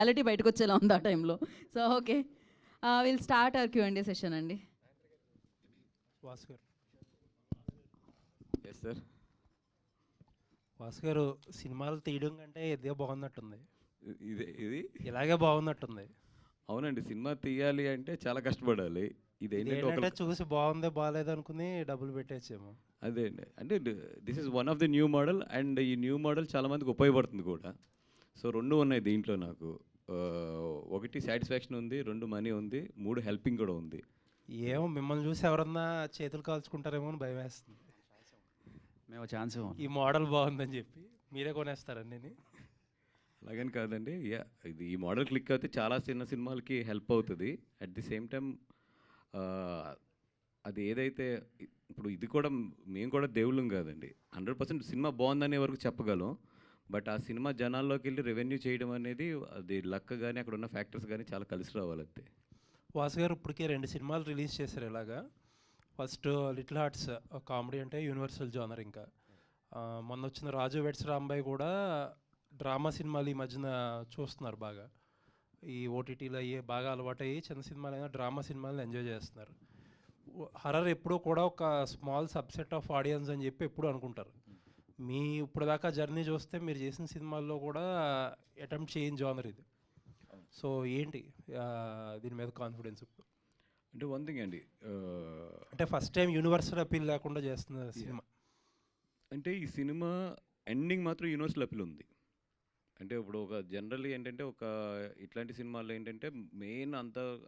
Quality బయటకు వచ్చేలా ఉంది ఆ టైంలో. So okay, will start our Q&A session అండి. వాసు గారు, ఎస్ సార్. వాసు గారు సినిమాలు తీయడం కంటే ఇదే బాగున్నట్టుంది. ఇది ఇలాగే బాగున్నట్టుంది. అవునండి, సినిమా తీయాలి అంటే చాలా కష్టపడాలి. ఇదేంటంటే చూసి బాగుందే బాగాలేదు అనుకుని డబ్బులు పెట్టేచ్చేమో. అదే అండి, అంటే this is one of the new model, and ఈ న్యూ మోడల్ చాలా మందికి ఉపయోగపడుతుంది కూడా. సో రెండు ఉన్నాయి దీంట్లో నాకు. ఒకటి సాటిస్ఫాక్షన్ ఉంది, రెండు మనీ ఉంది, మూడు హెల్పింగ్ కూడా ఉంది. ఏమో మిమ్మల్ని చూసి ఎవరన్నా చేతులు కాల్చుకుంటారేమో అని భయం వేస్తుంది. మేము ఛాన్స్ ఈ మోడల్ బాగుందని చెప్పి మీరే కొనేస్తారండి. అలాగని కాదండి, ఇది ఈ మోడల్ క్లిక్ అయితే చాలా చిన్న సినిమాలకి హెల్ప్ అవుతుంది. అట్ ది సేమ్ టైం అది ఏదైతే ఇప్పుడు ఇది కూడా మేము కూడా దేవుళ్ళం కాదండి. 100% సినిమా బాగుందనే వరకు చెప్పగలం. బట్ ఆ సినిమా జనాల్లోకి వెళ్ళి రెవెన్యూ చేయడం అనేది అది లక్ కానీ అక్కడ ఉన్న ఫ్యాక్టర్స్ కానీ చాలా కలిసి రావాలి అంతే. వాసు గారు ఇప్పటికే 2 సినిమాలు రిలీజ్ చేశారు ఇలాగా. ఫస్ట్ లిటిల్ హార్ట్స్ కామెడీ అంటే యూనివర్సల్ జోనర్. ఇంకా మొన్న వచ్చిన రాజు వెడ్స్ రాంబాయ్ కూడా డ్రామా సినిమాలు ఈ మధ్యన చూస్తున్నారు బాగా. ఈ ఓటీటీలో అయ్యే బాగా అలవాటయ్యి చిన్న సినిమాలైనా డ్రామా సినిమాలను ఎంజాయ్ చేస్తున్నారు. హర్రర్ ఎప్పుడూ కూడా ఒక స్మాల్ సబ్సెట్ ఆఫ్ ఆడియన్స్ అని చెప్పి ఎప్పుడు అనుకుంటారు. మీ ఇప్పుడు దాకా జర్నీ చూస్తే మీరు చేసిన సినిమాల్లో కూడా అటెంప్ట్ చేయని జోనర్ ఇది. సో ఏంటి దీని మీద కాన్ఫిడెన్స్ ఇప్పుడు? అంటే వన్ థింగ్ అండి, అంటే ఫస్ట్ టైం యూనివర్సల్ అపీల్ లేకుండా చేస్తున్న సినిమా. అంటే ఈ సినిమా ఎండింగ్ మాత్రం యూనివర్సల్ అపీల్ ఉంది. అంటే ఇప్పుడు ఒక జనరల్లీ ఏంటంటే ఒక ఇట్లాంటి సినిమాల్లో ఏంటంటే మెయిన్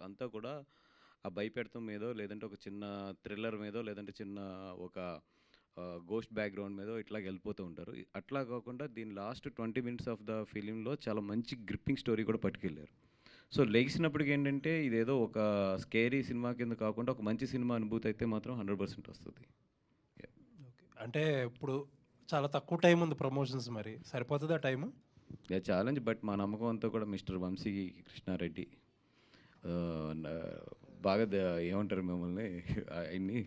అంతా కూడా ఆ భయపెడతం మీదో, లేదంటే ఒక చిన్న థ్రిల్లర్ మీదో, లేదంటే చిన్న ఒక గోస్ట్ బ్యాక్గ్రౌండ్ మీదో ఇట్లా వెళ్ళిపోతూ ఉంటారు. అట్లా కాకుండా దీని లాస్ట్ 20 minutes ఆఫ్ ద ఫిలింలో చాలా మంచి గ్రిప్పింగ్ స్టోరీ కూడా పట్టుకెళ్ళారు. సో లెగిసినప్పటికి ఏంటంటే ఇదేదో ఒక స్కేరీ సినిమా కింద కాకుండా ఒక మంచి సినిమా అనుభూతి అయితే మాత్రం 100% వస్తుంది. అంటే ఇప్పుడు చాలా తక్కువ టైం ఉంది ప్రమోషన్స్, మరి సరిపోతుందా టైము? ఛాలెంజ్. బట్ మా నమ్మకం అంతా కూడా మిస్టర్ వంశీ కృష్ణారెడ్డి బాగా ఏమంటారు మిమ్మల్ని ఆయన్ని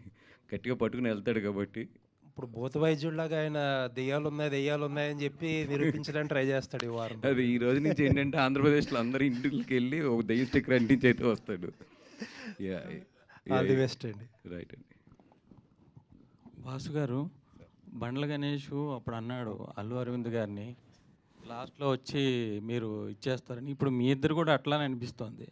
గట్టిగా పట్టుకుని వెళ్తాడు కాబట్టి. ఇప్పుడు భూత వైద్యుడిలాగా ఆయన దెయ్యాలు ఉన్నాయని చెప్పి నిరూపించడానికి ట్రై చేస్తాడు ఈ వారం. అది ఈ రోజు నుంచి ఏంటంటే ఆంధ్రప్రదేశ్లో అందరి ఇంటికి వెళ్ళి ఒక దెయ్యం స్టిక్కర్ అంటించి అయితే వస్తాడు. ఆల్ ది బెస్ట్ అండి. రైట్ అండి. వాసు గారు, బండ్ల గణేష్ అప్పుడు అన్నాడు అల్లు అరవింద్ గారిని లాస్ట్లో వచ్చి మీరు ఇచ్చేస్తారని. ఇప్పుడు మీ ఇద్దరు కూడా అట్లానే అనిపిస్తోంది.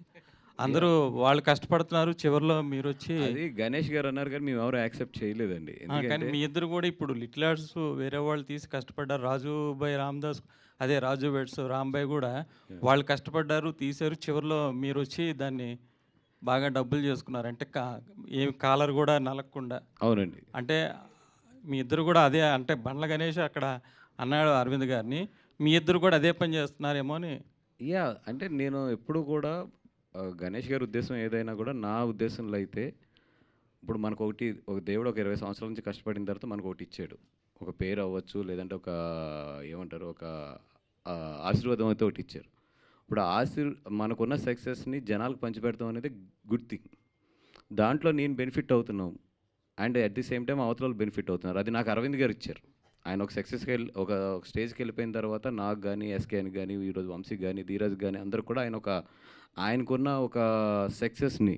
అందరూ వాళ్ళు కష్టపడుతున్నారు, చివరిలో మీరు వచ్చి. అది గణేష్ గారు అన్నారు కానీ మేము ఎవరు యాక్సెప్ట్ చేయలేదండి. కానీ మీ ఇద్దరు కూడా ఇప్పుడు లిటిల్ ఆర్ట్స్ వేరే వాళ్ళు తీసి కష్టపడ్డారు. రాజుబాయ్ రామదాస్, అదే రాజు వెడ్స్ రాంబాయ్ కూడా వాళ్ళు కష్టపడ్డారు, తీశారు. చివరిలో మీరు వచ్చి దాన్ని బాగా డబ్బులు చేసుకున్నారు. అంటే ఏం కాలర్ కూడా నలగకుండా. అవునండి. అంటే మీ ఇద్దరు కూడా అదే, అంటే బండ్ల గణేష్ అక్కడ అన్నాడు అరవింద్ గారిని, మీ ఇద్దరు కూడా అదే పని చేస్తున్నారేమో అని. అంటే నేను ఎప్పుడు కూడా గణేష్ గారి ఉద్దేశం ఏదైనా కూడా నా ఉద్దేశంలో అయితే ఇప్పుడు మనకు ఒక దేవుడు ఒక 20 సంవత్సరాల నుంచి కష్టపడిన తర్వాత మనకు ఒకటి ఇచ్చాడు. ఒక పేరు అవ్వచ్చు, లేదంటే ఒక ఏమంటారు ఒక ఆశీర్వాదం అయితే ఒకటి ఇచ్చారు. ఇప్పుడు మనకున్న సక్సెస్ని జనాలకు పంచిపెడతాం అనేది గుడ్ థింగ్. దాంట్లో నేను బెనిఫిట్ అవుతున్నాం, and at the same time అవతల బెనిఫిట్ అవుతున్నారు. అది నాకు అరవింద్ గారు ఇచ్చారు. ఆయన ఒక సక్సెస్కి ఒక స్టేజ్కి వెళ్ళిపోయిన తర్వాత నాకు కానీ, ఎస్కే అని కానీ, ఈరోజు వంశీ కానీ, ధీరజ్ కానీ అందరు కూడా ఆయనకున్న ఒక సక్సెస్ని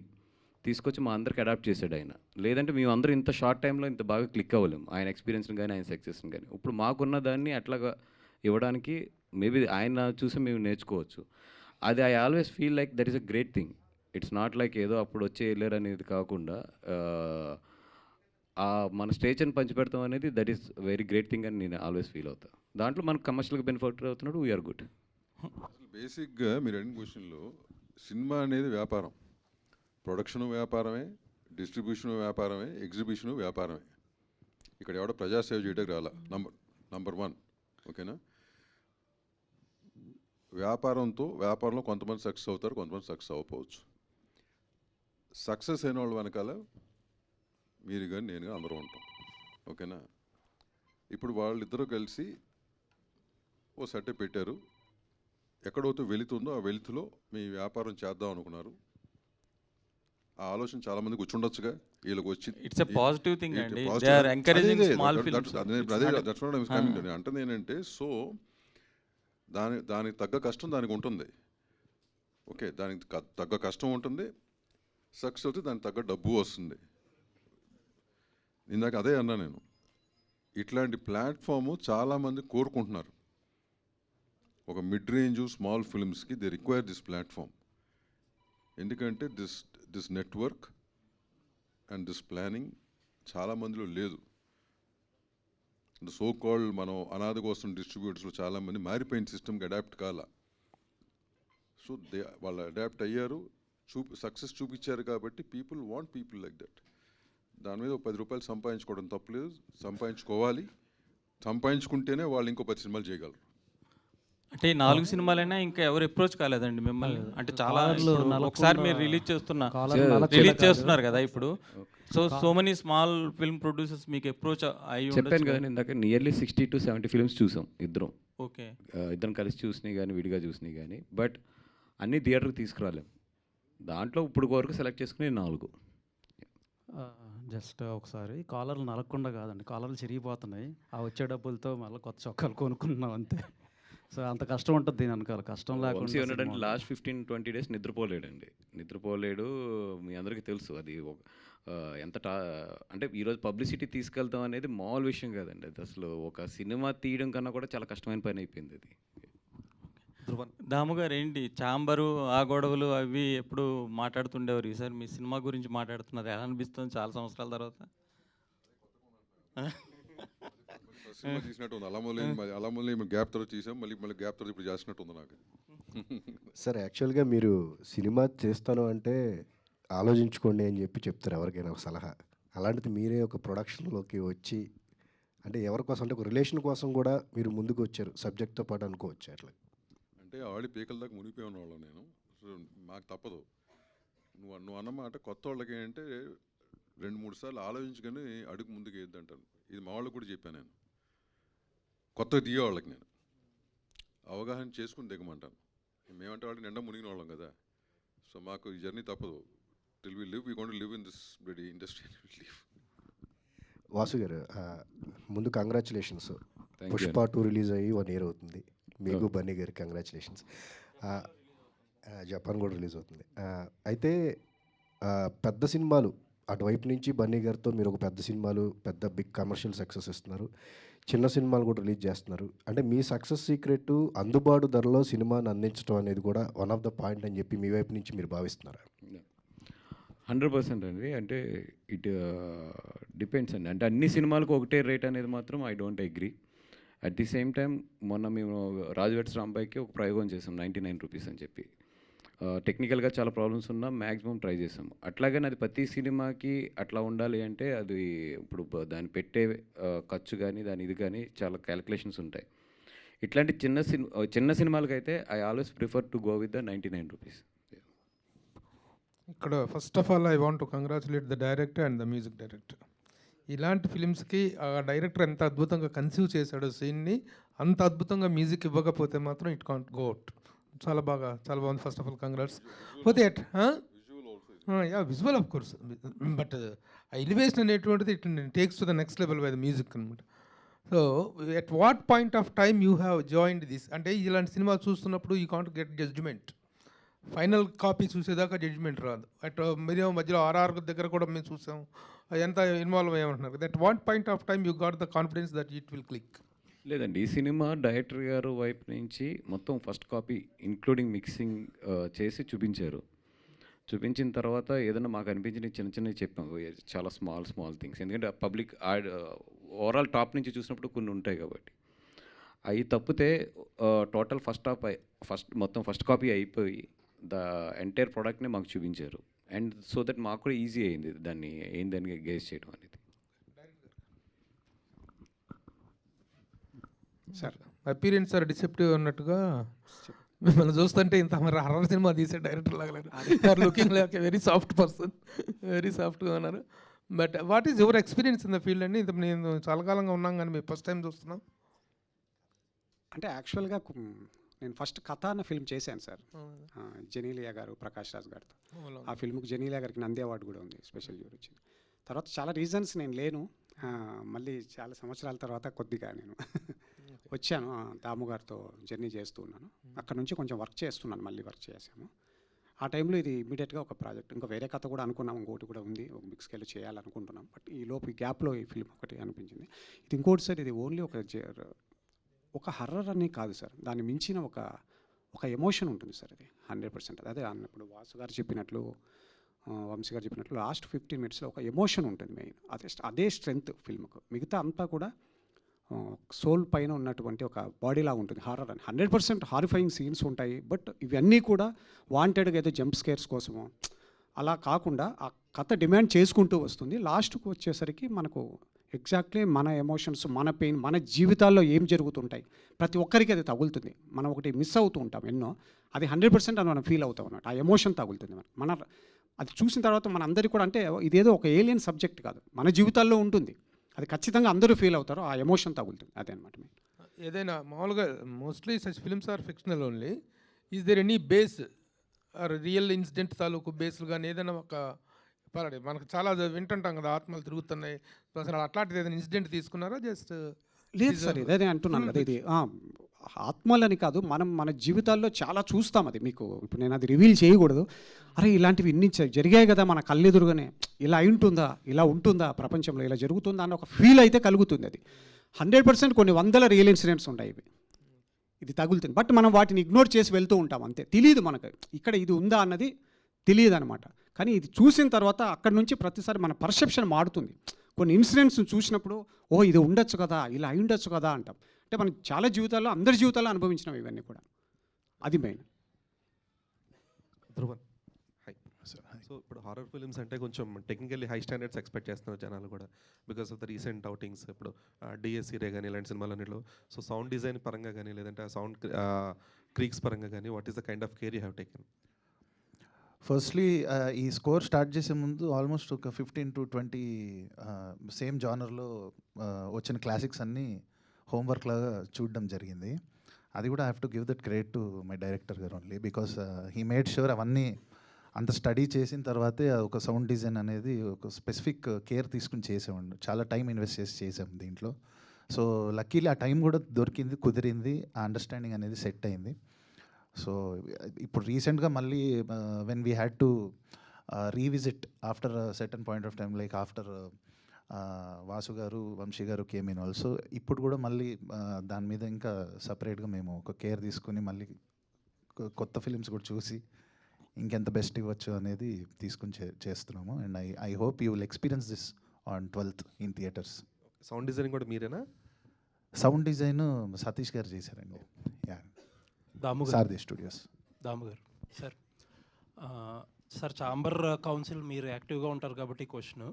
తీసుకొచ్చి మా అందరికి అడాప్ట్ చేశాడు ఆయన. లేదంటే మేము అందరూ ఇంత షార్ట్ టైంలో ఇంత బాగా క్లిక్ అవ్వలేము, ఆయన ఎక్స్పీరియన్స్ని కానీ ఆయన సక్సెస్ని కానీ. ఇప్పుడు మాకున్న దాన్ని అట్లాగా ఇవ్వడానికి మేబీ ఆయన చూసి మేము నేర్చుకోవచ్చు. అది I always feel like that is a great thing. It's not like ఏదో అప్పుడు వచ్చి వెళ్ళారు అనేది కాకుండా మన స్టేజ్ని పంచిపెడతాం అనేది that is very great thing అని నేను ఆల్వేస్ ఫీల్ అవుతా. దాంట్లో మనకు కమర్షియల్గా బెనిఫిట్ అవుతున్నాడు, వీఆర్ గుడ్. అసలు బేసిక్గా మీరు అడిగిన క్వశ్చన్లో సినిమా అనేది వ్యాపారం, ప్రొడక్షను వ్యాపారమే, డిస్ట్రిబ్యూషను వ్యాపారమే, ఎగ్జిబిషను వ్యాపారమే. ఇక్కడ ఎవడో ప్రజాసేవ చేయడానికి రాలా. నంబర్ 1, ఓకేనా? వ్యాపారంలో కొంతమంది సక్సెస్ అవుతారు, కొంతమంది సక్సెస్ అవ్వకపోవచ్చు. సక్సెస్ అయిన వాళ్ళ వెనకాల మీరు కానీ నేను కానీ అందరూ ఉంటాం, ఓకేనా? ఇప్పుడు వాళ్ళిద్దరూ కలిసి ఓ సెట్ పెట్టారు. ఎక్కడైతే వెళుతుందో ఆ వెలుతులో మీ వ్యాపారం చేద్దాం అనుకున్నారు. ఆ ఆలోచన చాలా మందికి వచ్చి ఉండొచ్చుగా. వీళ్ళకి వచ్చి ఇట్స్ ఎ పాజిటివ్ థింగ్ అండి. They are encouraging small films. అంటే ఏంటంటే సో దానికి తగ్గ కష్టం దానికి ఉంటుంది. ఓకే, దానికి తగ్గ కష్టం ఉంటుంది, సక్సెస్ అవుతే దానికి తగ్గ డబ్బు వస్తుంది. ఇందాక అదే అన్నా నేను, ఇట్లాంటి ప్లాట్ఫాము చాలామంది కోరుకుంటున్నారు. ఒక మిడ్ రేంజ్ స్మాల్ ఫిల్మ్స్కి దే రిక్వైర్ దిస్ ప్లాట్ఫామ్. ఎందుకంటే this network and this planning చాలామందిలో లేదు. సో కాల్డ్ మనం అనాథ కోసం డిస్ట్రిబ్యూటర్స్లో చాలామంది మారిపోయిన సిస్టమ్కి అడాప్ట్ కాల. సో వాళ్ళు అడాప్ట్ అయ్యారు, సక్సెస్ చూపించారు కాబట్టి people want people like that. దాని మీద 10 రూపాయలు సంపాదించుకోవడం తప్పలేదు, సంపాదించుకోవాలి. సంపాదించుకుంటేనే వాళ్ళు ఇంకో 10 సినిమాలు చేయగలరు. అంటే ఈ 4 సినిమాలైనా ఇంకా ఎవరు అప్రోచ్ కాలేదండి మిమ్మల్ని? అంటే చాలా ఒకసారి మీరు రిలీజ్ చేస్తున్నారు కదా ఇప్పుడు. So many small film producers మీకు అప్రోచ్ అయ్యి చెప్పాను కదా ఇందాక, నియర్లీ 60 to 70 ఫిల్మ్స్ చూసాం ఇద్దరం. ఓకే, ఇద్దరం కలిసి చూసినాయి కానీ విడిగా చూసినాయి కానీ, బట్ అన్ని థియేటర్కి తీసుకురాలేం. దాంట్లో ఇప్పుడు వరకు సెలెక్ట్ చేసుకుని 4. జస్ట్ ఒకసారి కాలర్లు నలగకుండా కాదండి, కాలర్లు చిరిగిపోతున్నాయి. ఆ వచ్చే డబ్బులతో మళ్ళీ కొత్త చొక్కాలు కొనుక్కున్నాం అంతే. సో అంత కష్టం ఉంటుంది దీని వెనకాల. కష్టం లేకుండా లాస్ట్ 15-20 days నిద్రపోలేడు. మీ అందరికీ తెలుసు అది ఎంత అంటే ఈరోజు పబ్లిసిటీ తీసుకెళ్తాం అనేది మామూలు విషయం కాదండి. అది అసలు ఒక సినిమా తీయడం కన్నా కూడా చాలా కష్టమైన పని అయిపోయింది అది. దాము గారు ఏంటి చాంబరు ఆ గొడవలు అవి ఎప్పుడు మాట్లాడుతుండేవారు, ఈసారి మీ సినిమా గురించి మాట్లాడుతున్నారు, ఎలా అనిపిస్తుంది చాలా సంవత్సరాల తర్వాత? సినిమా తీసినట్టు ఉంది. అలమూలి గ్యాప్ తర్వాత తీసాం, మళ్ళీ గ్యాప్ తర్వాత ఇప్పుడు చేసినట్టు ఉంది నాకు. సార్ యాక్చువల్గా మీరు సినిమా చేస్తాను అంటే ఆలోచించుకోండి అని చెప్తారు ఎవరికైనా ఒక సలహా. అలాంటిది మీరే ఒక ప్రొడక్షన్లోకి వచ్చి, అంటే ఎవరి కోసం అంటే ఒక రిలేషన్ కోసం కూడా మీరు ముందుకు వచ్చారు సబ్జెక్ట్తో పాటు అనుకోవచ్చు. అట్లా అంటే ఆల్రెడీ పీకల దాకా మునిగిపోయి ఉన్నవాళ్ళం నేను. సో మాకు తప్పదు. నువ్వు అన్నమాట కొత్త వాళ్ళకి ఏంటంటే 2-3 సార్లు ఆలోచించుకొని అడుగు ముందుకు వేద్దంటాను. ఇది మా వాళ్ళకి కూడా చెప్పాను నేను. కొత్తగా దిగే వాళ్ళకి నేను అవగాహన చేసుకుని దిగమంటాను. మేమంటే వాళ్ళు నిండా మునిగిన వాళ్ళం కదా. సో మాకు ఈ జర్నీ తప్పదు. Till we live we going to live in this bloody industry. Vasu garu, ముందు కంగ్రాచులేషన్స్. పుష్ప 2 రిలీజ్ అయ్యి 1 year అవుతుంది. మీకు బన్నీ గారు కంగ్రాచులేషన్స్. జపాన్ కూడా రిలీజ్ అవుతుంది. అయితే పెద్ద సినిమాలు అటువైపు నుంచి బన్నీ గారితో మీరు ఒక పెద్ద సినిమాలు, పెద్ద బిగ్ కమర్షియల్ సక్సెస్ ఇస్తున్నారు, చిన్న సినిమాలు కూడా రిలీజ్ చేస్తున్నారు. అంటే మీ సక్సెస్ సీక్రెట్ అందుబాటు ధరలో సినిమాని అందించడం అనేది కూడా వన్ ఆఫ్ ద పాయింట్ అని చెప్పి మీ వైపు నుంచి మీరు భావిస్తున్నారా? 100% అండి. అంటే ఇట్ డిపెండ్స్ అండి. అంటే అన్ని సినిమాలకు ఒకటే రేట్ అనేది మాత్రం I don't agree. At the same time మొన్న మేము రాజు వెడ్స్ రాంబాయ్కి ఒక ప్రయోగం చేసాం 99 రూపీస్ అని చెప్పి. టెక్నికల్గా చాలా ప్రాబ్లమ్స్ ఉన్నా మ్యాక్సిమం ట్రై చేసాం. అట్లాగని అది ప్రతి సినిమాకి అట్లా ఉండాలి అంటే అది ఇప్పుడు దాన్ని పెట్టే ఖర్చు కానీ దాని ఇది కానీ చాలా క్యాలిక్యులేషన్స్ ఉంటాయి. ఇట్లాంటి చిన్న సినిమాలకైతే I always prefer to go with the 99 rupees. ఇక్కడ first of all I want to congratulate the director and the music director. ఇలాంటి ఫిలిమ్స్కి ఆ డైరెక్టర్ ఎంత అద్భుతంగా కన్సీవ్ చేశాడో సీన్ని, అంత అద్భుతంగా మ్యూజిక్ ఇవ్వకపోతే మాత్రం ఇట్ కాంట్ గో అవుట్. చాలా బాగుంది. First of all congrats. పోతే visual of course, but elevation అనేటువంటిది it takes to the next level by the music అనమాట. So at what point of time you have joined this? అంటే ఇలాంటి సినిమా చూస్తున్నప్పుడు you can't get judgement. Final copy చూసేదాకా judgement రాదు. At మీరు మధ్యలో ఆర్ఆర్ దగ్గర కూడా మేము చూసాం, ఎంత ఇన్వాల్వ్ అయ్యామంటున్నారు. That what point of time you got the confidence that it will click? లేదండి, ఈ సినిమా డైరెక్టర్ గారు వైపు నుంచి మొత్తం ఫస్ట్ కాపీ ఇంక్లూడింగ్ మిక్సింగ్ చేసి చూపించారు. చూపించిన తర్వాత ఏదైనా మాకు అనిపించిన చిన్నవి చెప్పాం, చాలా స్మాల్ థింగ్స్. ఎందుకంటే పబ్లిక్ ఓవరాల్ టాప్ నుంచి చూసినప్పుడు కొన్ని ఉంటాయి కాబట్టి అవి తప్పితే టోటల్ మొత్తం ఫస్ట్ కాపీ అయిపోయి ద ఎంటైర్ ప్రోడక్ట్ని మాకు చూపించారు. అండ్ సో దట్ మాకు కూడా ఈజీ అయింది దాన్ని ఏందని గేస్ చేయడం అనేది. సార్ అపీరెన్స్ సార్ డిసెప్టివ్ అన్నట్టుగా మిమ్మల్ని చూస్తుంటే ఇంత మరి హర్రర్ సినిమా తీసే డైరెక్టర్ లాగా looking like a very soft person, very సాఫ్ట్గా ఉన్నారు. But what is your experience in the field అండి? ఇంత నేను చాలా కాలంగా ఉన్నాం కానీ మేము ఫస్ట్ టైం చూస్తున్నాం. అంటే యాక్చువల్గా నేను ఫస్ట్ కథ అన్న ఫిల్మ్ చేశాను సార్, జెనీలియా గారు, ప్రకాష్ రాజ్ గారితో. ఆ ఫిల్మ్కి జెనీలియా గారికి నంది అవార్డు కూడా ఉంది, స్పెషల్ జ్యూరీ వచ్చింది. తర్వాత చాలా రీజన్స్ నేను లేను, మళ్ళీ చాలా సంవత్సరాల తర్వాత కొద్దిగా నేను వచ్చాను. దాము గారితో జర్నీ చేస్తూ ఉన్నాను. అక్కడ నుంచి కొంచెం వర్క్ చేస్తున్నాను, మళ్ళీ వర్క్ చేసాము. ఆ టైంలో ఇది ఇమీడియట్గా ఒక ప్రాజెక్ట్, ఇంకా వేరే కథ కూడా అనుకున్నాం, ఇంకోటి కూడా ఉంది, ఒక బిగ్ స్కేల్ చేయాలనుకుంటున్నాం. బట్ ఈ లోపు ఈ గ్యాప్లో ఈ ఫిల్మ్ ఒకటి అనిపించింది. ఇది ఇంకోటి సార్, ఇది ఓన్లీ ఒక హర్రర్ అని కాదు సార్, దాన్ని మించిన ఒక ఎమోషన్ ఉంటుంది సార్. ఇది 100%. అదే అన్నప్పుడు వాసు గారు చెప్పినట్లు, వంశీ గారు చెప్పినట్లు లాస్ట్ 15 minutesలో ఒక ఎమోషన్ ఉంటుంది మెయిన్. అదే స్ట్రెంగ్త్ ఫిల్మ్కు. మిగతా అంతా కూడా సోల్ పైన ఉన్నటువంటి ఒక బాడీలా ఉంటుంది హారర్ అని. 100% హారిఫైయింగ్ సీన్స్ ఉంటాయి. బట్ ఇవన్నీ కూడా వాంటెడ్గా ఏదో జంప్ స్కేర్స్ కోసమో అలా కాకుండా ఆ కథ డిమాండ్ చేసుకుంటూ వస్తుంది. లాస్ట్కు వచ్చేసరికి మనకు ఎగ్జాక్ట్లీ మన ఎమోషన్స్, మన పెయిన్, మన జీవితాల్లో ఏం జరుగుతుంటాయి, ప్రతి ఒక్కరికి అది తగులుతుంది. మనం ఒకటి మిస్ అవుతూ ఉంటాం ఎన్నో, అది 100% అని మనం ఫీల్ అవుతాం అన్నమాట. ఆ ఎమోషన్ తగులుతుంది మన అది చూసిన తర్వాత మన అందరికీ కూడా, అంటే ఇదేదో ఒక ఏలియన్ సబ్జెక్ట్ కాదు, మన జీవితాల్లో ఉంటుంది, అది ఖచ్చితంగా అందరూ ఫీల్ అవుతారు, ఆ ఎమోషన్ తగులుతుంది. అదే అనమాట. ఏదైనా మామూలుగా mostly such films are fictional only. Is there any base or real incident తాలూకు బేస్లు కానీ ఏదైనా ఒక పర్వాలేదు, మనకు చాలా వింటుంటాం కదా, ఆత్మలు తిరుగుతున్నాయి, అసలు అట్లాంటిది ఏదైనా ఇన్సిడెంట్ తీసుకున్నారా? జస్ట్ లేదు సార్, ఇదే అంటున్నాను కదా, ఇది ఆత్మలని కాదు, మనం మన జీవితాల్లో చాలా చూస్తాం. అది మీకు ఇప్పుడు నేను అది రివీల్ చేయకూడదు. అరే ఇలాంటివి ఇన్ని జరిగాయి కదా మన కళ్ళెదురుగానే, ఇలా ఉంటుందా, ఇలా ఉంటుందా ప్రపంచంలో, ఇలా జరుగుతుందా అన్న ఒక ఫీల్ అయితే కలుగుతుంది. అది 100% కొన్ని వందల రియల్ ఇన్సిడెంట్స్ ఉంటాయి, ఇది తగులుతుంది. బట్ మనం వాటిని ఇగ్నోర్ చేసి వెళ్తూ ఉంటాం అంతే. తెలియదు మనకు ఇక్కడ ఇది ఉందా అన్నది తెలియదు అనమాట. కానీ ఇది చూసిన తర్వాత అక్కడి నుంచి ప్రతిసారి మన పర్సెప్షన్ మారుతుంది. కొన్ని ఇన్సిడెంట్స్ చూసినప్పుడు ఓ ఇది ఉండొచ్చు కదా, ఇలా అయి ఉండొచ్చు కదా అంటాం. అంటే మనం చాలా జీవితాల్లో, అందరి జీవితాల్లో అనుభవించినాం ఇవన్నీ కూడా. అది main. Dhruvan, high sir. So ఇప్పుడు హారర్ ఫిల్మ్స్ అంటే కొంచెం టెక్నికల్లీ హై స్టాండర్డ్స్ ఎక్స్పెక్ట్ చేస్తున్నారు జనాలు కూడా, because of the recent outings. ఇప్పుడు డిఎస్సీ రే కానీ ఇలాంటి సినిమాలన్నిలో, సో సౌండ్ డిజైన్ పరంగా కానీ, లేదంటే ఆ సౌండ్ క్రీక్స్ పరంగా కానీ, what is the kind of care you have taken? Firstly ఈ స్కోర్ స్టార్ట్ చేసే ముందు ఆల్మోస్ట్ ఒక 15 to 20 సేమ్ జానర్లో వచ్చిన క్లాసిక్స్ అన్నీ హోంవర్క్ లాగా చూడడం జరిగింది. అది కూడా I have to give that credit to my director గారు only, because he made sure అవన్నీ అంత స్టడీ చేసిన తర్వాతే ఒక సౌండ్ డిజైన్ అనేది ఒక స్పెసిఫిక్ కేర్ తీసుకుని చేసామండి. చాలా టైం ఇన్వెస్ట్ చేసి చేసాం దీంట్లో. సో లక్కీలీ ఆ టైం కూడా దొరికింది, కుదిరింది, ఆ అండర్స్టాండింగ్ అనేది సెట్ అయింది. సో ఇప్పుడు రీసెంట్గా మళ్ళీ when we had to revisit after certain point of time, like after Vasu garu, Vamsi గారు కేమ్ ఇన్ ఆల్సో, ఇప్పుడు కూడా మళ్ళీ దాని మీద ఇంకా సపరేట్గా మేము ఒక కేర్ తీసుకుని మళ్ళీ కొత్త ఫిలిమ్స్ కూడా చూసి ఇంకెంత బెస్ట్ ఇవ్వచ్చు అనేది తీసుకుని చేస్తున్నాము. And I hope you will experience this on 12th in theatres. Sound design కూడా మీరేనా? సౌండ్ డిజైన్ సతీష్ గారు చేశారండి. యా, సారథి స్టూడియోస్. దాము గారు. సార్ చాంబర్ కౌన్సిల్ మీరు యాక్టివ్గా ఉంటారు కాబట్టి క్వశ్చన్,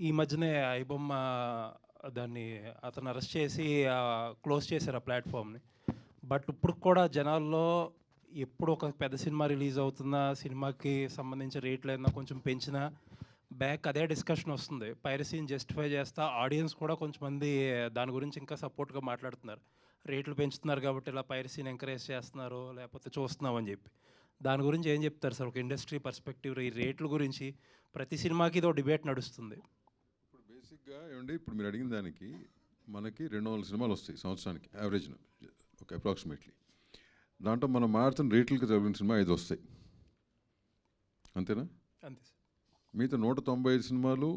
ఈ మధ్యనే ఐబొమ్మ దాన్ని అతను అరెస్ట్ చేసి క్లోజ్ చేశారు ఆ ప్లాట్ఫామ్ని. బట్ ఇప్పుడు కూడా జనాల్లో ఎప్పుడు ఒక పెద్ద సినిమా రిలీజ్ అవుతున్నా, సినిమాకి సంబంధించిన రేట్లు ఏదైనా కొంచెం పెంచినా బ్యాక్ అదే డిస్కషన్ వస్తుంది. పైరసీని జస్టిఫై చేస్తా ఆడియన్స్ కూడా కొంచెం మంది దాని గురించి ఇంకా సపోర్ట్గా మాట్లాడుతున్నారు. రేట్లు పెంచుతున్నారు కాబట్టి ఇలా పైరసీని ఎంకరేజ్ చేస్తున్నారు, లేకపోతే చూస్తున్నామని చెప్పి. దాని గురించి ఏం చెప్తారు సార్ ఒక ఇండస్ట్రీ పర్స్పెక్టివ్? ఈ రేట్ల గురించి ప్రతి సినిమాకి ఇదో డిబేట్ నడుస్తుంది. ఇప్పుడు బేసిక్గా ఏమండి, ఇప్పుడు మీరు అడిగిన దానికి మనకి 200 సినిమాలు వస్తాయి సంవత్సరానికి యావరేజ్న, ఒక అప్రాక్సిమేట్లీ. దాంట్లో మనం మారుతున్న రేట్లకి చదివిన సినిమా 5 వస్తాయి, అంతేనా? అంతే సార్. మిగతా 195 సినిమాలు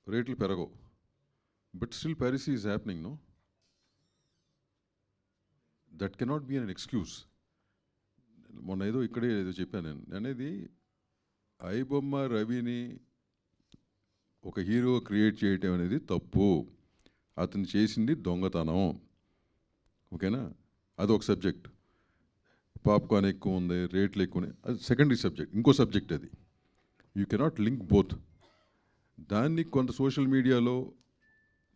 రేట్లు పెరగవు. But still piracy is happening, no? That cannot be un excuse. మొన్న ఏదో ఇక్కడే ఏదో చెప్పాను నేను అనేది, ఐబొమ్మ రవిని ఒక హీరో క్రియేట్ చేయటం అనేది తప్పు, అతను చేసింది దొంగతనం, ఓకేనా? అదొక సబ్జెక్ట్. పాప్కార్న్ ఎక్కువ ఉంది, రేట్లు ఎక్కువ ఉన్నాయి, అది సెకండరీ సబ్జెక్ట్, ఇంకో సబ్జెక్ట్ అది. You cannot link both. దాన్ని కొంత సోషల్ మీడియాలో